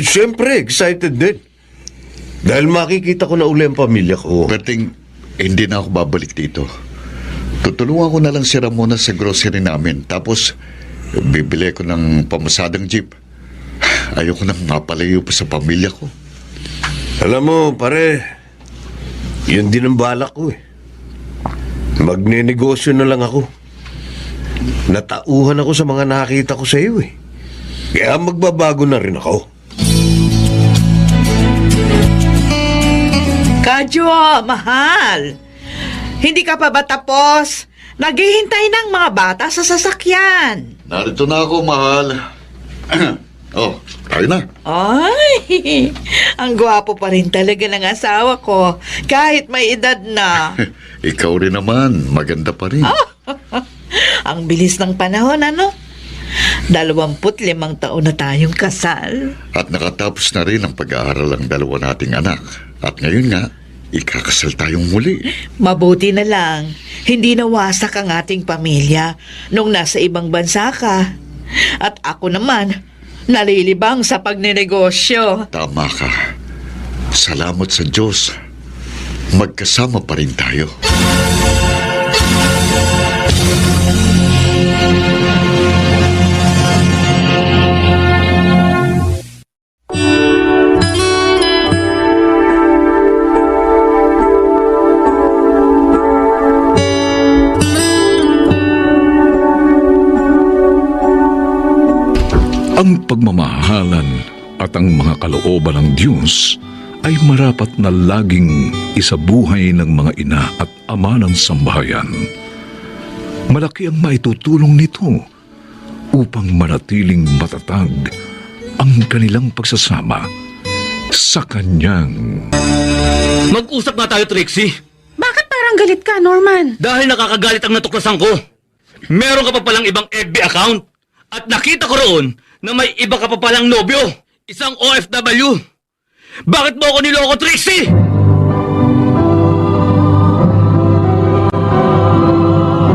Siyempre, excited din. Dahil makikita ko na uli ang pamilya ko. Perting, hindi na ako babalik dito. Tutulungan ko na lang si Ramona sa grocery namin. Tapos, bibili ko ng pamasadang jeep. Ayoko nang mapalayo pa sa pamilya ko. Alam mo, pare, yun din ang balak ko eh. Magnenegosyo na lang ako. Natauhan ako sa mga nakita ko sa iyo eh. Kaya magbabago na rin ako. Kadyo, mahal. Hindi ka pa ba tapos? Naghihintay ng mga bata sa sasakyan. Narito na ako, mahal. Oh, tayo na. Ay, ang gwapo pa rin talaga ng asawa ko. Kahit may edad na. Ikaw rin naman, maganda pa rin. Ang bilis ng panahon, ano? 25 taon na tayong kasal. At nakatapos na rin ang pag-aaral ng dalawa nating anak. At ngayon nga, ikakasal tayong muli. Mabuti na lang, hindi nawasak ang ating pamilya nung nasa ibang bansa ka. At ako naman, nalilibang sa pagnenegosyo. Tama ka. Salamat sa Diyos. Magkasama pa rin tayo. Ang pagmamahalan at ang mga kalooban ng Diyos ay marapat na laging isabuhay ng mga ina at ama ng sambahayan. Malaki ang maitutulong nito upang manatiling matatag ang kanilang pagsasama sa Kanyang. Mag-usap nga tayo, Trixie. Bakit parang galit ka, Norman? Dahil nakakagalit ang natuklasan ko. Meron ka pa palang ibang FB account. At nakita ko roon na may iba ka pa palang nobyo. Isang OFW. Bakit mo ako niloko, Trixie?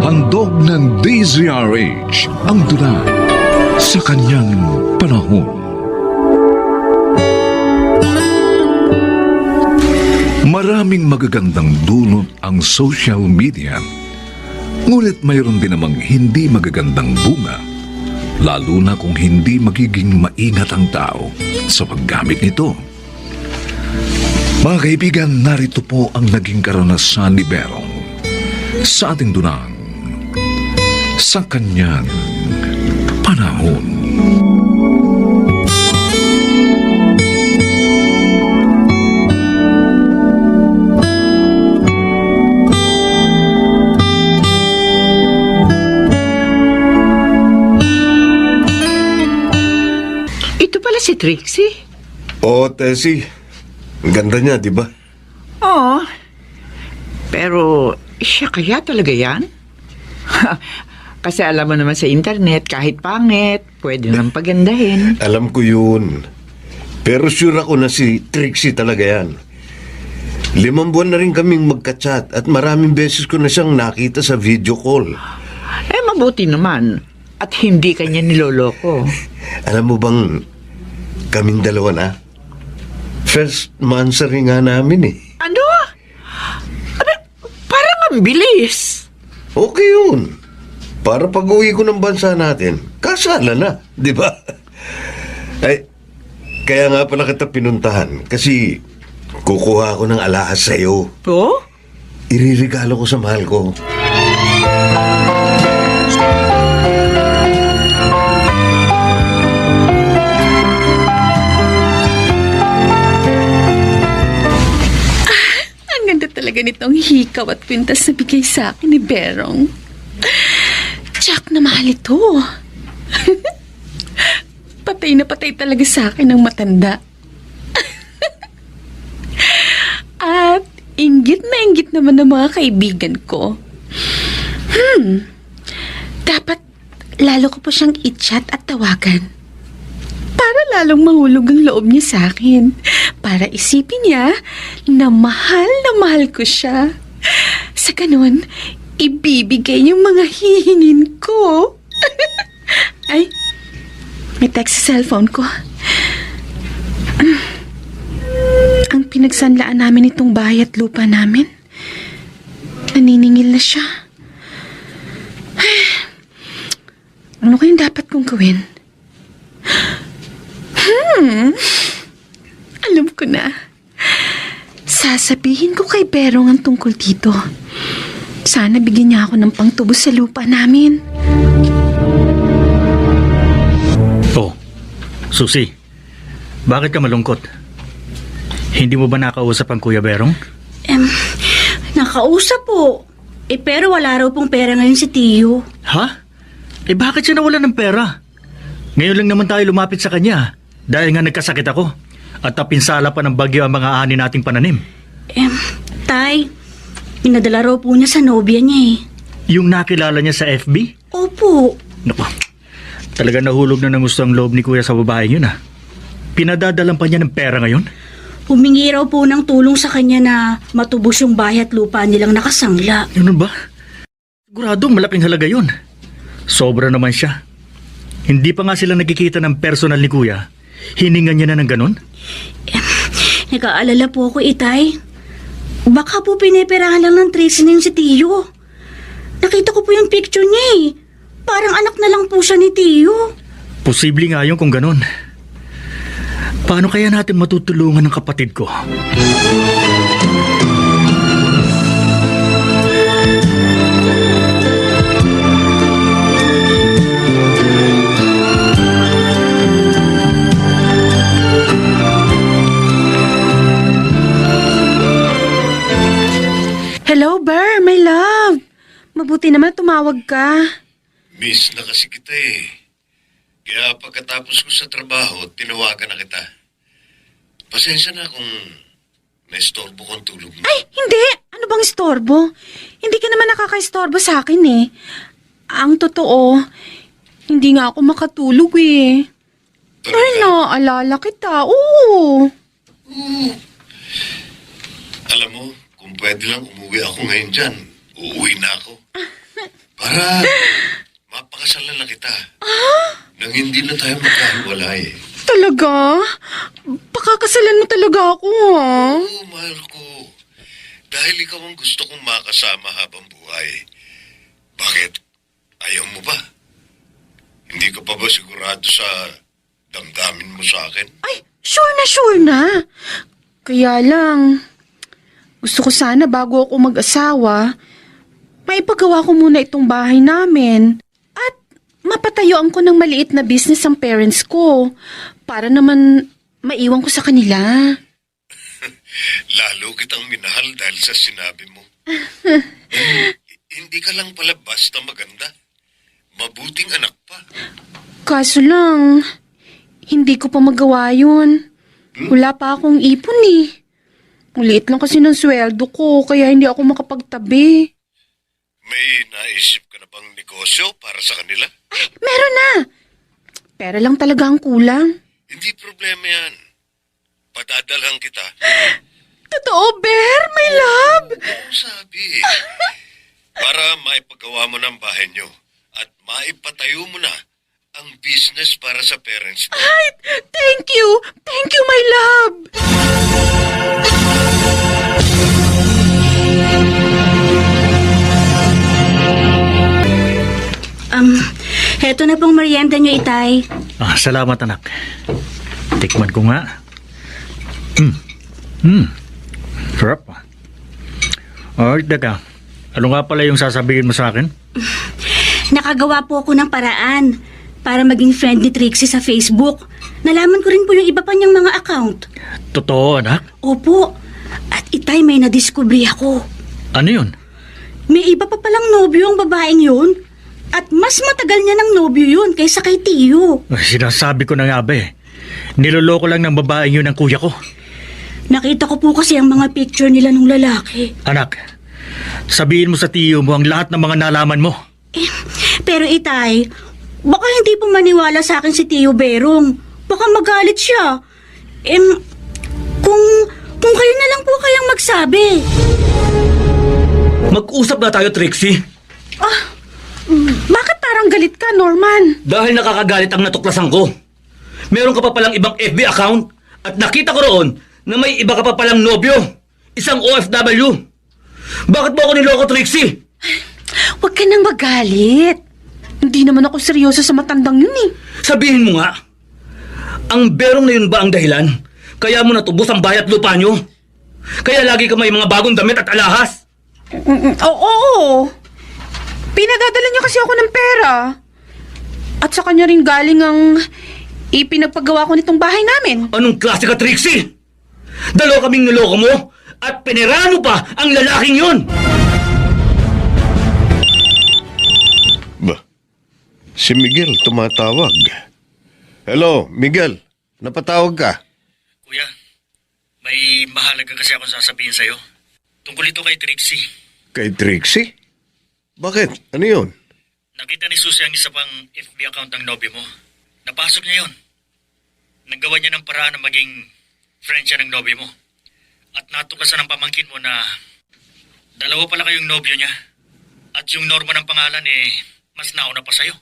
Handog ng DZRH ang dula sa kanyang panahon. Maraming magagandang dulot ang social media, ngunit mayroon din namang hindi magagandang bunga, lalo na kung hindi magiging maingat ang tao sa paggamit nito. Mga kaibigan, narito po ang naging karanasan ni Berong sa ating dunang sa kanyang panahon. Ito pala si Trixie. Oo, Tessie. Ang ganda niya, di ba? Oo. Pero siya kaya talaga yan? Kasi alam mo naman sa internet, kahit pangit, pwede nang pagandahin. Alam ko yun. Pero sure ako na si Trixie talaga yan. 5 buwan na rin kaming magka-chat at maraming beses ko na siyang nakita sa video call. Eh, mabuti naman. At hindi kanya niloloko. Alam mo bang kaming dalawa na? First monthsary nga namin eh. Ano? Ano? Parang ang bilis. Okay yun. Para pag-uwi ko ng bansa natin, kasala na, di ba? Ay, kaya nga pala kita pinuntahan kasi kukuha ako ng alahas sa'yo. Oh? Iririgalo ko sa mahal ko. Ang ganda talaga nitong hikaw at kwintas na bigay sa akin ni Berong. Jack na mahal ito. Patay na patay talaga sa akin ng matanda. At inggit na inggit naman ng mga kaibigan ko. Dapat lalo ko po siyang i-chat at tawagan. Para lalong mahulog ang loob niya sa akin. Para isipin niya na mahal ko siya. Sa ganun, ibibigay yung mga hihingin ko. Ay, may text sa cellphone ko. Ang pinagsanlaan namin itong bahay at lupa namin. Naniningil na siya. Ano kayong dapat kong gawin? Alam ko na. Sasabihin ko kay Berong ang tungkol dito. Sana bigyan niya ako ng pangtubos sa lupa namin. Oh, Susi, bakit ka malungkot? Hindi mo ba nakausap ang Kuya Berong? Nakausap po. Pero wala raw pong pera ngayon si Tio. Ha? Bakit siya nawala ng pera? Ngayon lang naman tayo lumapit sa kanya dahil nga nagkasakit ako at napinsala pa ng bagyo ang mga ani nating pananim. Tay, pinadala raw po niya sa nobya niya eh. Yung nakilala niya sa FB? Opo. Naku, Talaga nahulog na ng gusto ang loob ni Kuya sa babae yun Pinadadalan pa niya ng pera ngayon? Humingi raw po ng tulong sa kanya na matubos yung bahay at lupa nilang nakasangla. Yun ba? Siguradong malaking halaga yun. Sobra naman siya. Hindi pa nga sila nagkikita ng personal ni Kuya. Hiningan niya na ng ganon? Nag-aalala po ako, Itay. Baka po piniperahan lang ng Tracy na yung si Tio. Nakita ko po yung picture niya Parang anak na lang po siya ni Tio. Posible nga yun kung ganon. Paano kaya natin matutulungan ng kapatid ko? Hello, Ber, my love. Mabuti naman tumawag ka. Miss na kasi kita Kaya pagkatapos ko sa trabaho, tinawagan na kita. Pasensya na kung naistorbo ko ang tulog mo. Ay, hindi. Ano bang istorbo? Hindi ka naman nakaka-istorbo sa akin Ang totoo, hindi nga ako makatulog Dahil naaalala kita. Oo. Alam mo, kung pwede lang umuwi ako ngayon dyan, uuwi na ako. Para mapakasalan na kita. Nang hindi na tayo magkahiwalay. Talaga? Pakakasalan mo talaga ako, Oo, mahal ko. Dahil ikaw ang gusto kong makasama habang buhay. Bakit? Ayaw mo ba? Hindi ka pa ba sigurado sa damdamin mo sa akin? Ay, sure na. Kaya lang, gusto ko sana bago ako mag-asawa, maipagawa ko muna itong bahay namin. At mapatayuan ko ng maliit na business ang parents ko para naman maiwan ko sa kanila. Lalo kitang minahal dahil sa sinabi mo. Hindi ka lang pala basta maganda. Mabuting anak pa. Kaso lang, hindi ko pa magawa yun. Wala pa akong ipon Maliit lang kasi ng sweldo ko, kaya hindi ako makapagtabi. May naisip ka na bang negosyo para sa kanila? Ay, meron na! Pera lang talaga ang kulang. Hindi problema yan. Padadalhan kita. Totoo, Bear, my love! Ano sabi? Para maipagawa mo ng bahay nyo at maipatayo mo na ang business para sa parents mo. Ay, thank you! Thank you, my love! Heto na pong merienda nyo, Itay. Salamat, anak. Tikman ko nga. Sarap. Teka. Ano nga pala yung sasabihin mo sa akin? Nakagawa po ako ng paraan para maging friend ni Trixie sa Facebook. Nalaman ko rin po yung iba pa niyang mga account. Totoo, anak? Opo. At Itay, may nadiskubre ako. Ano yun? May iba pa palang nobyo ang babaeng yun. At mas matagal niya ng nobyo yun kaysa kay Tio. Sinasabi ko na nga ba Niloloko lang ng babaeng yun ang kuya ko. Nakita ko po kasi ang mga picture nila nung lalaki. Anak, sabihin mo sa Tio mo ang lahat ng mga nalaman mo. Pero Itay, baka hindi po maniwala sa akin si Tio Berong. Baka magalit siya. Kung kayo na lang po kayang magsabi. Mag-usap na tayo, Trixie. Bakit parang galit ka, Norman? Dahil nakakagalit ang natuklasan ko. Meron ka pa palang ibang FB account at nakita ko roon na may iba ka pa palang nobyo. Isang OFW. Bakit mo ako niloko, Trixie? Huwag ka nang magalit. Hindi naman ako seryoso sa matandang yun Sabihin mo nga, ang Berong na yun ba ang dahilan? Kaya mo natubos ang bayat lupa nyo? Kaya lagi ka may mga bagong damit at alahas? Oo. Pinadadala niya kasi ako ng pera. At sa kanya rin galing ang ipinagpagawa ko nitong bahay namin. Anong klase ka, Trixie? Dalawa kaming niloko mo at pinirahan mo pa ang lalaking yun! Ba? Si Miguel tumatawag. Hello, Miguel. Napatawag ka? Kuya, may mahalaga kasi akong sasabihin sa'yo. Tungkol ito kay Trixie. Kay Trixie? Bakit? Ano yun? Nakita ni Susie ang isa pang FB account ng nobyo mo. Napasok niya yun. Nagawa niya ng paraan na maging friend siya ng nobyo mo. At natuklasan ng pamangkin mo na dalawa pala kayong nobyo niya. At yung Norma ng pangalan mas nauna pa sa'yo.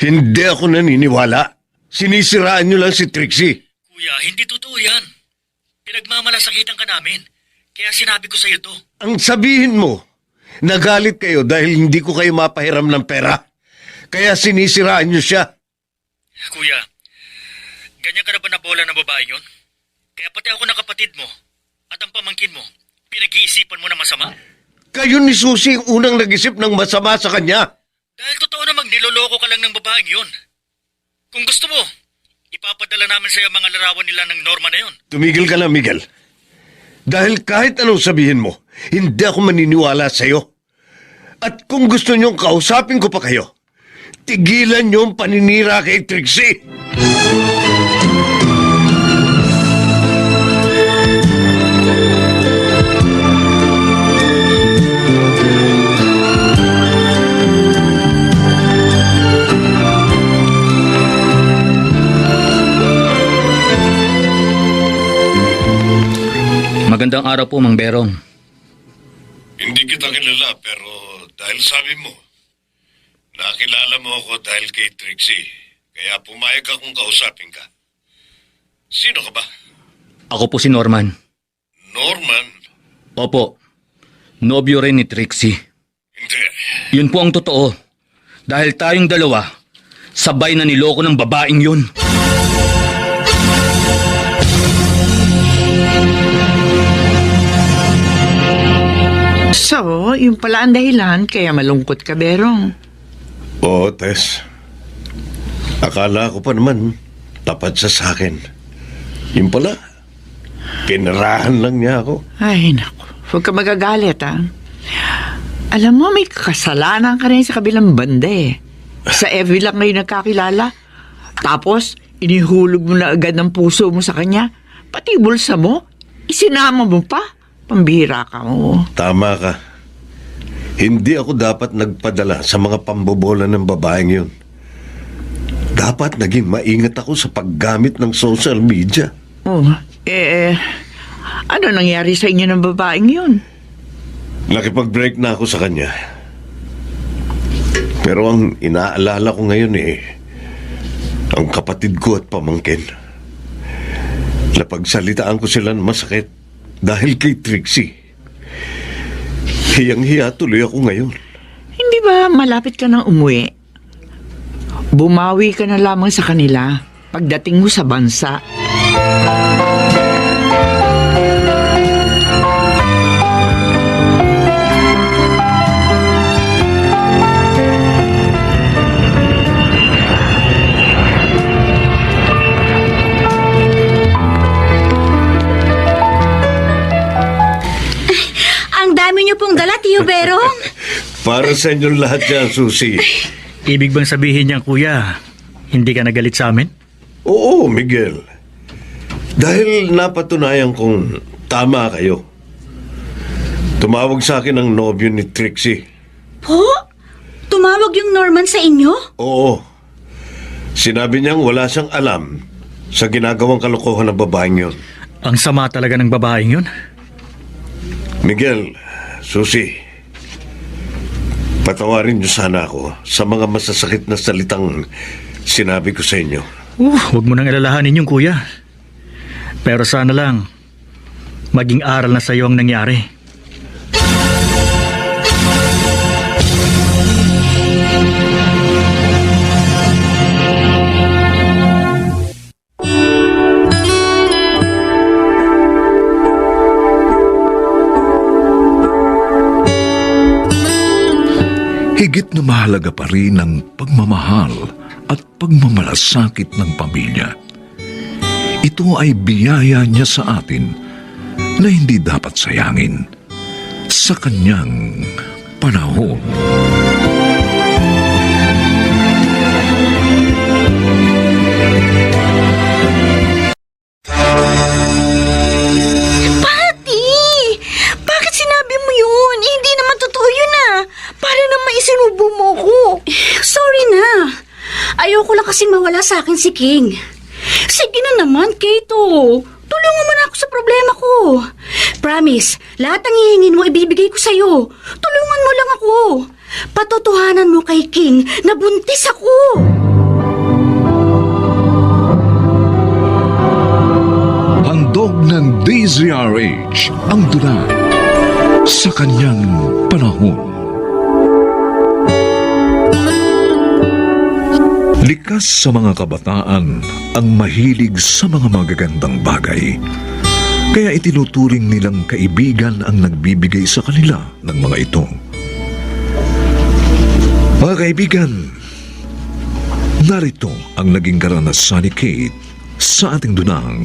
Hindi ako naniniwala. Sinisiraan niyo lang si Trixie. Kuya, hindi totoo yan. Pinagmamalasakitan ka namin. Kaya sinabi ko sa'yo to. Ang sabihin mo, nagalit kayo dahil hindi ko kayo mapahiram ng pera. Kaya sinisiraan niyo siya. Kuya, ganyan ka na ba na bola ng babae yun? Kaya pati ako ng kapatid mo at ang pamangkin mo, pinag-iisipan mo na masama? Kayo ni Susie ang unang nag-isip ng masama sa kanya. Dahil totoo namang niloloko ka lang ng babaeng yun. Kung gusto mo, ipapadala namin sa'yo ang mga larawan nila ng Norma na yun. Tumigil ka na, Miguel. Dahil kahit anong sabihin mo, hindi ako maniniwala sa'yo. At kung gusto niyong kausapin ko pa kayo, tigilan niyo ang paninira kay Trixie. Magandang araw po, Mang Berong. Hindi kita kilala pero dahil sabi mo, nakilala mo ako dahil kay Trixie. Kaya pumayag akong kausapin ka. Sino ka ba? Ako po si Norman. Norman? Opo, nobyo rin ni Trixie. Hindi. Yun po ang totoo. Dahil tayong dalawa, sabay na niloko ng babaeng yun. So, yung pala ang dahilan kaya malungkot ka, Berong. Oo, Tess. Akala ko pa naman tapat siya sa akin. Yun pala, kinarahan lang niya ako. Ay, naku. Huwag ka magagalit, ha? Alam mo, may kasalanan ka rin sa kabilang banda, eh. Sa FB lang ngayon nagkakilala. Tapos, inihulog mo na agad ng puso mo sa kanya. Pati bulsa mo, isinama mo pa. Pambihira ka mo. Tama ka. Hindi ako dapat nagpadala sa mga pambobola ng babaeng yun. Dapat naging maingat ako sa paggamit ng social media. Oh, ano nangyari sa inyo ng babaeng yun? Nakipag-break na ako sa kanya. Pero ang inaalala ko ngayon ang kapatid ko at pamangkin. Napagsalitaan ko sila ng masakit dahil kay Trixie. Hiyang-hiya tuloy ako ngayon. Hindi ba malapit ka nang umuwi? Bumawi ka na lamang sa kanila pagdating mo sa bansa. Ang dami niyo pong dala, Tio Berong. Para sa inyong lahat yan, Susie. Ibig bang sabihin niya, kuya, hindi ka nagalit sa amin? Oo, Miguel. Dahil napatunayan kong tama kayo. Tumawag sa akin ang nobyo ni Trixie. Po? Tumawag yung Norman sa inyo? Oo. Sinabi niyang wala siyang alam sa ginagawang kalokohan ng babaeng yun. Ang sama talaga ng babaeng yun. Miguel, Susie, patawarin niyo sana ako sa mga masasakit na salitang sinabi ko sa inyo. Huwag mo nang alalahanin yung kuya. Pero sana lang, maging aral na sa'yo ang nangyari. Higit na mahalaga pa rin ang pagmamahal at pagmamalasakit ng pamilya. Ito ay biyaya niya sa atin na hindi dapat sayangin sa kanyang panahon. Pati! Bakit sinabi mo yun? Hindi naman totoo yun, ah. Para na maisinubong mo ko. Sa sa akin si King. Sige na naman, Kate, oh. Tulungan mo na ako sa problema ko. Promise, lahat ng hihingin mo ibibigay ko sa'yo. Tulungan mo lang ako. Patotohanan mo kay King na buntis ako. Handog ng DZRH ang dula sa kanyang panahon. Likas sa mga kabataan ang mahilig sa mga magagandang bagay. Kaya itinuturing nilang kaibigan ang nagbibigay sa kanila ng mga ito. Mga kaibigan, narito ang naging karanasan ni Kate sa ating dunang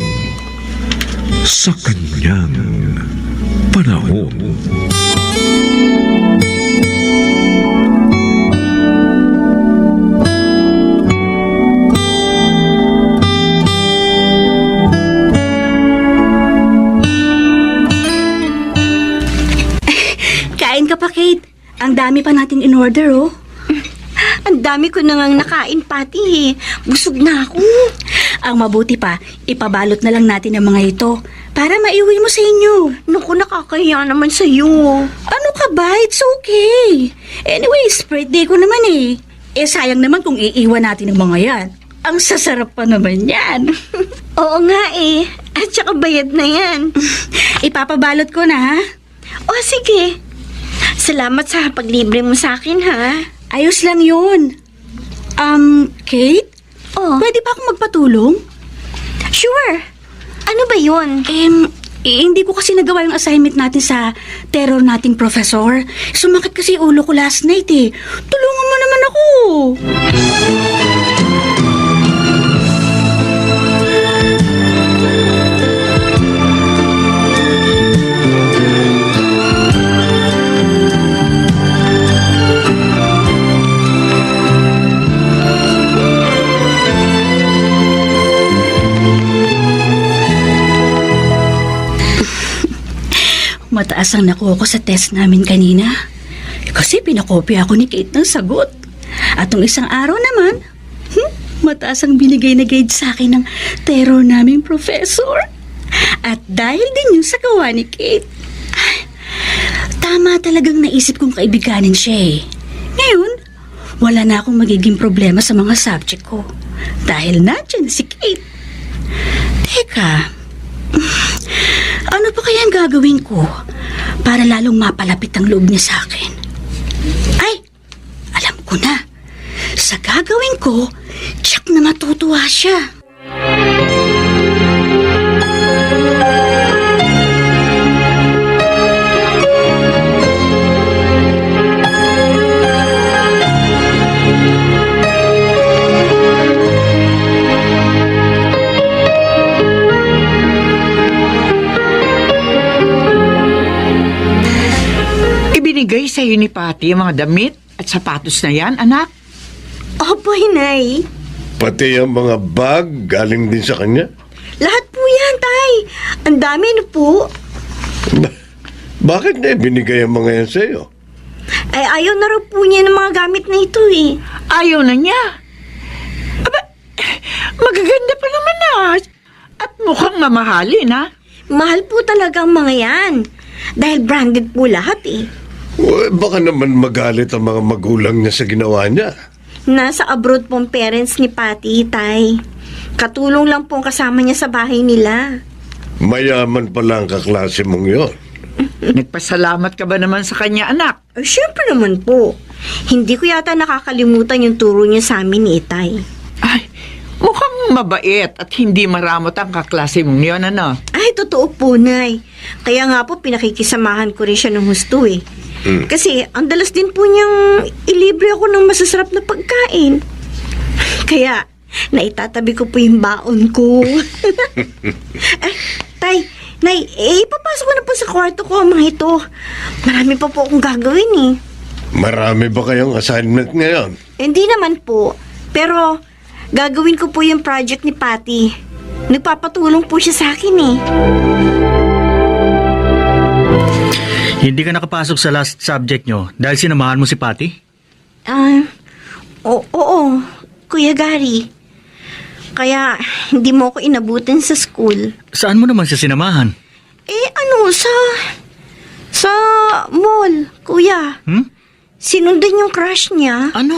sa kanyang panahon. Kain ka pa, Kate. Ang dami pa natin in order, oh. Ang dami ko nang nakain, pati. Busog na ako. Ang mabuti pa, ipabalot na lang natin ang mga ito para maiuwi mo sa inyo. Naku, nakakaya naman sa'yo. Ano ka ba? It's okay. Anyways, birthday ko naman eh. Sayang naman kung iiwan natin ang mga yan. Ang sasarap pa naman yan. Oo nga eh. At saka bayad na yan. Ipapabalot ko na, ha? O, sige. Salamat sa paglibre mo sa akin, ha? Ayos lang yun. Kate? Oh. Pwede ba akong magpatulong? Sure. Ano ba yun? Hindi ko kasi nagawa yung assignment natin sa terror nating professor. Sumakit kasi ulo ko last night eh. Tulungan mo naman ako. Mataas ang nakuha ko sa test namin kanina. Kasi pinakopya ako ni Kate ng sagot. At nung isang araw naman, mataas ang binigay na grade sa akin ng terror naming professor. At dahil din yun sa gawa ni Kate, tama talagang naisip kong kaibiganin siya eh. Ngayon, wala na akong magiging problema sa mga subject ko. Dahil nandiyan si Kate. Teka, ano pa kaya ang gagawin ko para lalong mapalapit ang loob niya sa akin? Ay, alam ko na. Sa gagawin ko, tiyak na matutuwa siya. Binigay sa iyo ni Patty ang mga damit at sapatos na yan, anak? Opo, Inay. Pati ang mga bag galing din sa kanya. Lahat po yan, Tay. Ang dami na po. Bakit na binigay ang mga yan sa iyo? Ay, ayaw na raw po niya ng mga gamit na ito eh. Ayaw na niya. Aba, magaganda pa naman at mukhang mamahalin, ha? Mahal po talaga ang mga yan. Dahil branded po lahat eh. Baka naman magalit ang mga magulang niya sa ginawa niya. Nasa abroad pong parents ni Patty, Tay. Katulong lang pong kasama niya sa bahay nila. Mayaman pala ang kaklase mong yon. Nagpasalamat ka ba naman sa kanya, anak? Siyempre naman po. Hindi ko yata nakakalimutan yung turo niya sa amin ni Itay. Ay, mukhang mabait at hindi maramot ang kaklase mong yon, ano? Ay, totoo po, Nay. Kaya nga po, pinakikisamahan ko rin siya ng husto eh. Kasi, ang dalas din po niyang ilibre ako ng masasarap na pagkain. Kaya, naitatabi ko po yung baon ko. Tay, Nay, ipapasok ko na po sa kwarto ko ang mga ito. Marami pa po akong gagawin eh. Marami ba kayong assignment ngayon? Hindi naman po. Pero, gagawin ko po yung project ni Patty. Nagpapatulong po siya sa akin eh. Hindi ka nakapasok sa last subject nyo dahil sinamahan mo si Patty? Oo, Kuya Gary. Kaya hindi mo ako inabutan sa school. Saan mo naman siya sinamahan? Sa mall, kuya. Sinundan yung crush niya. Ano?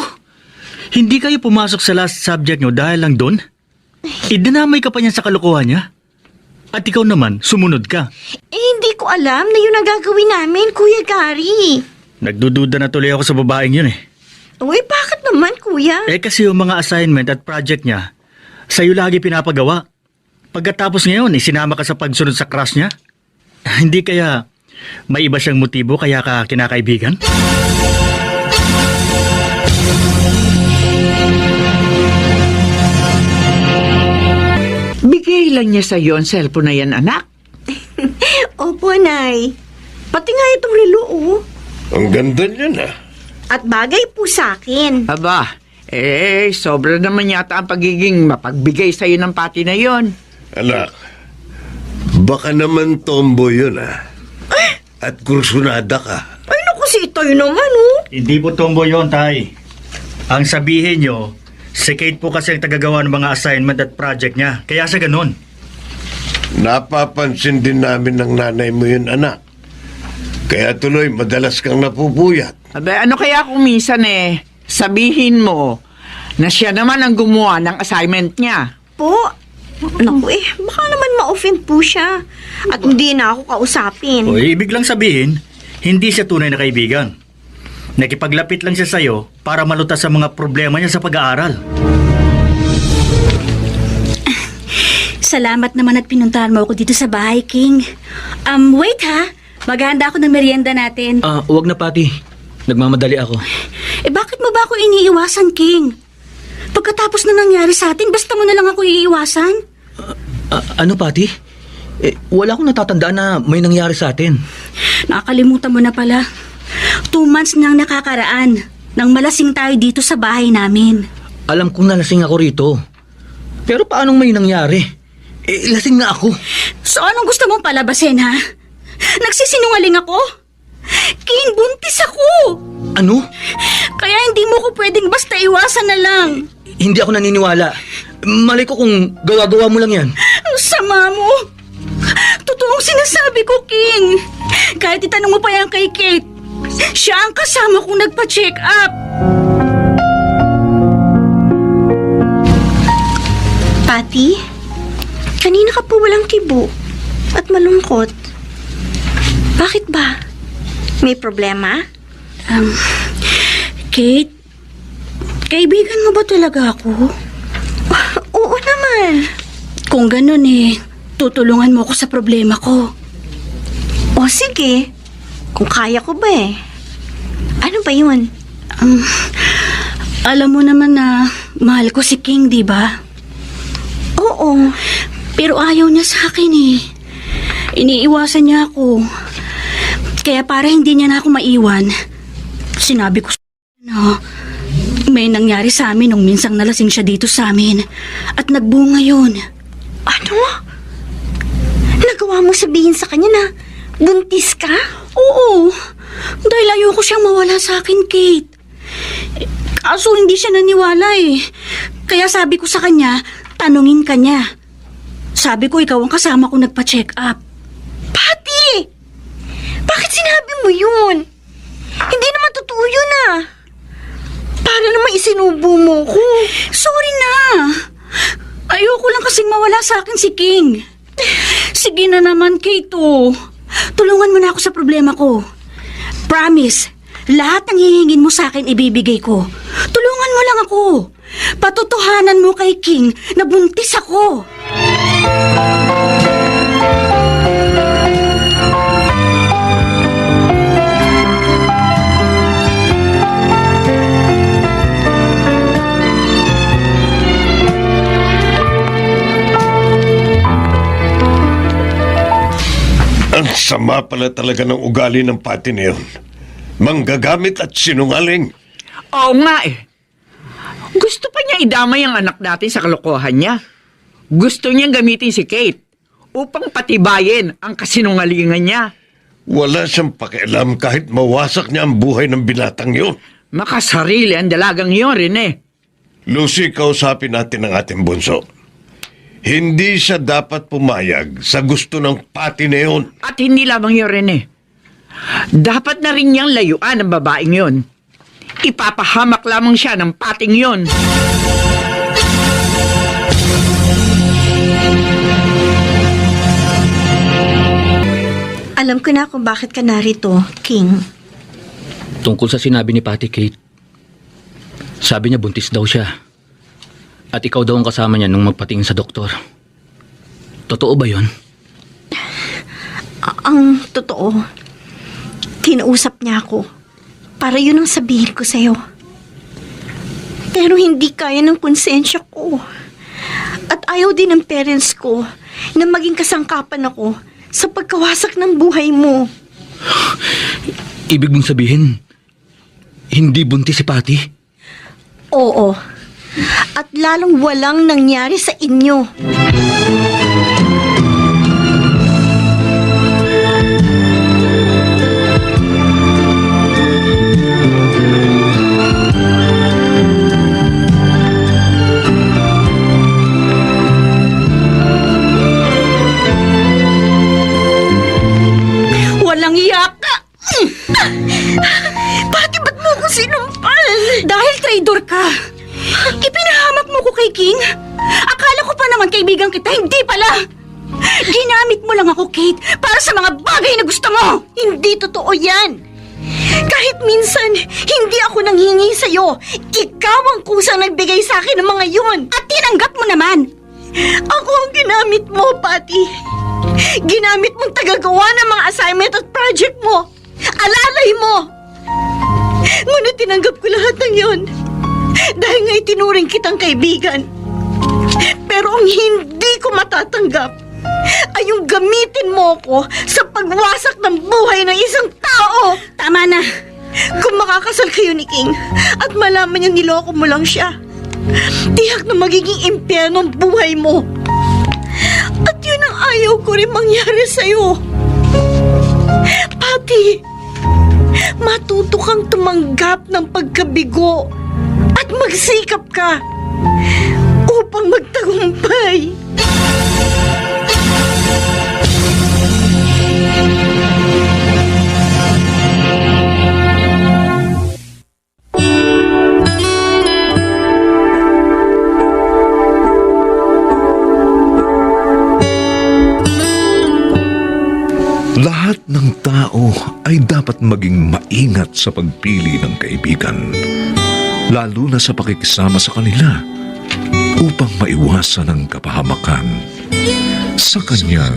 Hindi kayo pumasok sa last subject nyo dahil lang doon? Idinamay ka pa niya sa kalokohan niya? At ikaw naman, sumunod ka. Hindi ko alam na yun ang gagawin namin, Kuya Gary. Nagdududa na tuloy ako sa babaeng yun eh. Uy, bakit naman, kuya? Kasi yung mga assignment at project niya, sa'yo lagi pinapagawa. Pagkatapos ngayon, sinama ka sa pagsunod sa crush niya? Hindi kaya may iba siyang motibo kaya ka kinakaibigan? Bigay lang niya sa'yo ang cellphone na yan, anak. Opo, Nay. Pati nga itong relo, oh. Ang ganda niyan At bagay po sa akin. Aba, sobra naman yata ang pagiging mapagbigay sa'yo ng pati na yon. Anak, baka naman tomboy yun At kursunada ka. Ay, naku, si Itoy naman, oh. Hindi po tomboy yun, Tay. Ang sabihin nyo, si Kate po kasi ang tagagawa ng mga assignment at project niya. Kaya sa ganun. Napapansin din namin ng nanay mo yun, anak. Kaya tuloy, madalas kang napupuyat. Aba, ano kaya kung minsan sabihin mo na siya naman ang gumawa ng assignment niya? Po, naku baka naman ma-offend po siya. At hindi na ako kausapin. O ibig lang sabihin, hindi siya tunay na kaibigan. Nakipaglapit lang siya sa'yo para malutas sa mga problema niya sa pag-aaral. Salamat naman at pinuntahan mo ako dito sa bahay, King. Wait ha. Maghahanda ako ng merienda natin. Wag na, Pati. Nagmamadali ako. Bakit mo ba ako iniiwasan, King? Pagkatapos na nangyari sa atin, basta mo na lang ako iiwasan? Ano, Pati? Wala akong natatandaan na may nangyari sa atin. Nakakalimutan mo na pala. 2 months nang nakakaraan nang malasing tayo dito sa bahay namin. Alam kong nalasing ako rito. Pero paanong may nangyari? Lasing na ako. So anong gusto mong palabasin, ha? Nagsisinungaling ako? King, buntis ako! Ano? Kaya hindi mo ko pwedeng basta iwasan na lang. Hindi ako naniniwala. Malay ko kung gawa-gawa mo lang yan. Ang sama mo. Totoong sinasabi ko, King. Kahit itanong mo pa yan kay Kate, siya ang kasama kong nagpa-check up. Pati, kanina ka po walang kibo at malungkot. Bakit ba? May problema? Kate, kaibigan mo ba talaga ako? Oo naman. Kung ganun tutulungan mo ako sa problema ko. O sige, kung kaya ko ba Ano ba yun? Alam mo naman na mahal ko si King, di ba? Oo, pero ayaw niya sa akin Iniiwasan niya ako. Kaya para hindi niya na ako maiwan, sinabi ko na may nangyari sa amin nung minsang nalasing siya dito sa amin at nagbunga yun. Ano? Nagawa mo sabihin sa kanya na buntis ka? Oo, dahil ayoko siyang mawala sa akin, Kate. Kaso hindi siya naniwala Kaya sabi ko sa kanya, tanungin ka niya. Sabi ko, ikaw ang kasama ko nagpa-check up. Pati! Bakit sinabi mo yun? Hindi naman totoo yun Para naman isinubo mo ko. Sorry na. Ayoko lang kasing mawala sa akin si King. Sige na naman, Kate. Tulungan mo na ako sa problema ko. Promise, lahat ng hihingin mo sa akin ibibigay ko. Tulungan mo lang ako. Patotohanan mo kay King na buntis ako. Ang sama pala talaga ng ugali ng pati na yun. Manggagamit at sinungaling. Oo nga Gusto pa niya idamay ang anak natin sa kalokohan niya. Gusto niyang gamitin si Kate upang patibayin ang kasinungalingan niya. Wala siyang pakialam kahit mawasak niya ang buhay ng binatang yun. Makasarili ang dalagang yun, Rene. Lucy, kausapin natin ang ating bunso. Hindi siya dapat pumayag sa gusto ng pati na yun. At hindi lamang yun, Rene. Dapat na rin niyang layuan ang babaeng yun. Ipapahamak lamang siya ng pating yun. Alam ko na kung bakit ka narito, King. Tungkol sa sinabi ni Pati Kate. Sabi niya buntis daw siya. At ikaw daw ang kasama niya nung magpatingin sa doktor. Totoo ba yun? Ang totoo, kinausap niya ako para yun ang sabihin ko sa'yo. Pero hindi kaya ng konsensya ko. At ayaw din ng parents ko na maging kasangkapan ako sa pagkawasak ng buhay mo. Ibig mong sabihin, hindi buntis si Pati? Oo. At lalong walang nangyari sa inyo. Walang iya ka! Pati ba't mo ko sinumpal? Dahil traitor ka. Ipinahamak mo ko kay King? Akala ko pa naman kaibigan kita, hindi pala! Ginamit mo lang ako, Kate, para sa mga bagay na gusto mo! Hindi totoo yan. Kahit minsan, hindi ako nanghingi sa'yo. Ikaw ang kusang nagbigay sa akin ng mga yun. At tinanggap mo naman! Ako ang ginamit mo, Patty. Ginamit mong tagagawa ng mga assignment at project mo. Alalay mo. Ngunit tinanggap ko lahat ng yun. Dahil nga itinuring kitang kaibigan. Pero ang hindi ko matatanggap ay yung gamitin mo ko sa pagwasak ng buhay ng isang tao. Tama na! Kung makakasal kayo ni King at malaman niya niloko mo lang siya, tiyak na magiging impyerno ang buhay mo. At yun ang ayaw ko rin mangyari sa'yo. Pati, matuto kang tumanggap ng pagkabigo at magsikap ka upang magtagumpay. Lahat ng tao ay dapat maging maingat sa pagpili ng kaibigan, lalo na sa pakikisama sa kanila upang maiwasan ang kapahamakan sa kanyang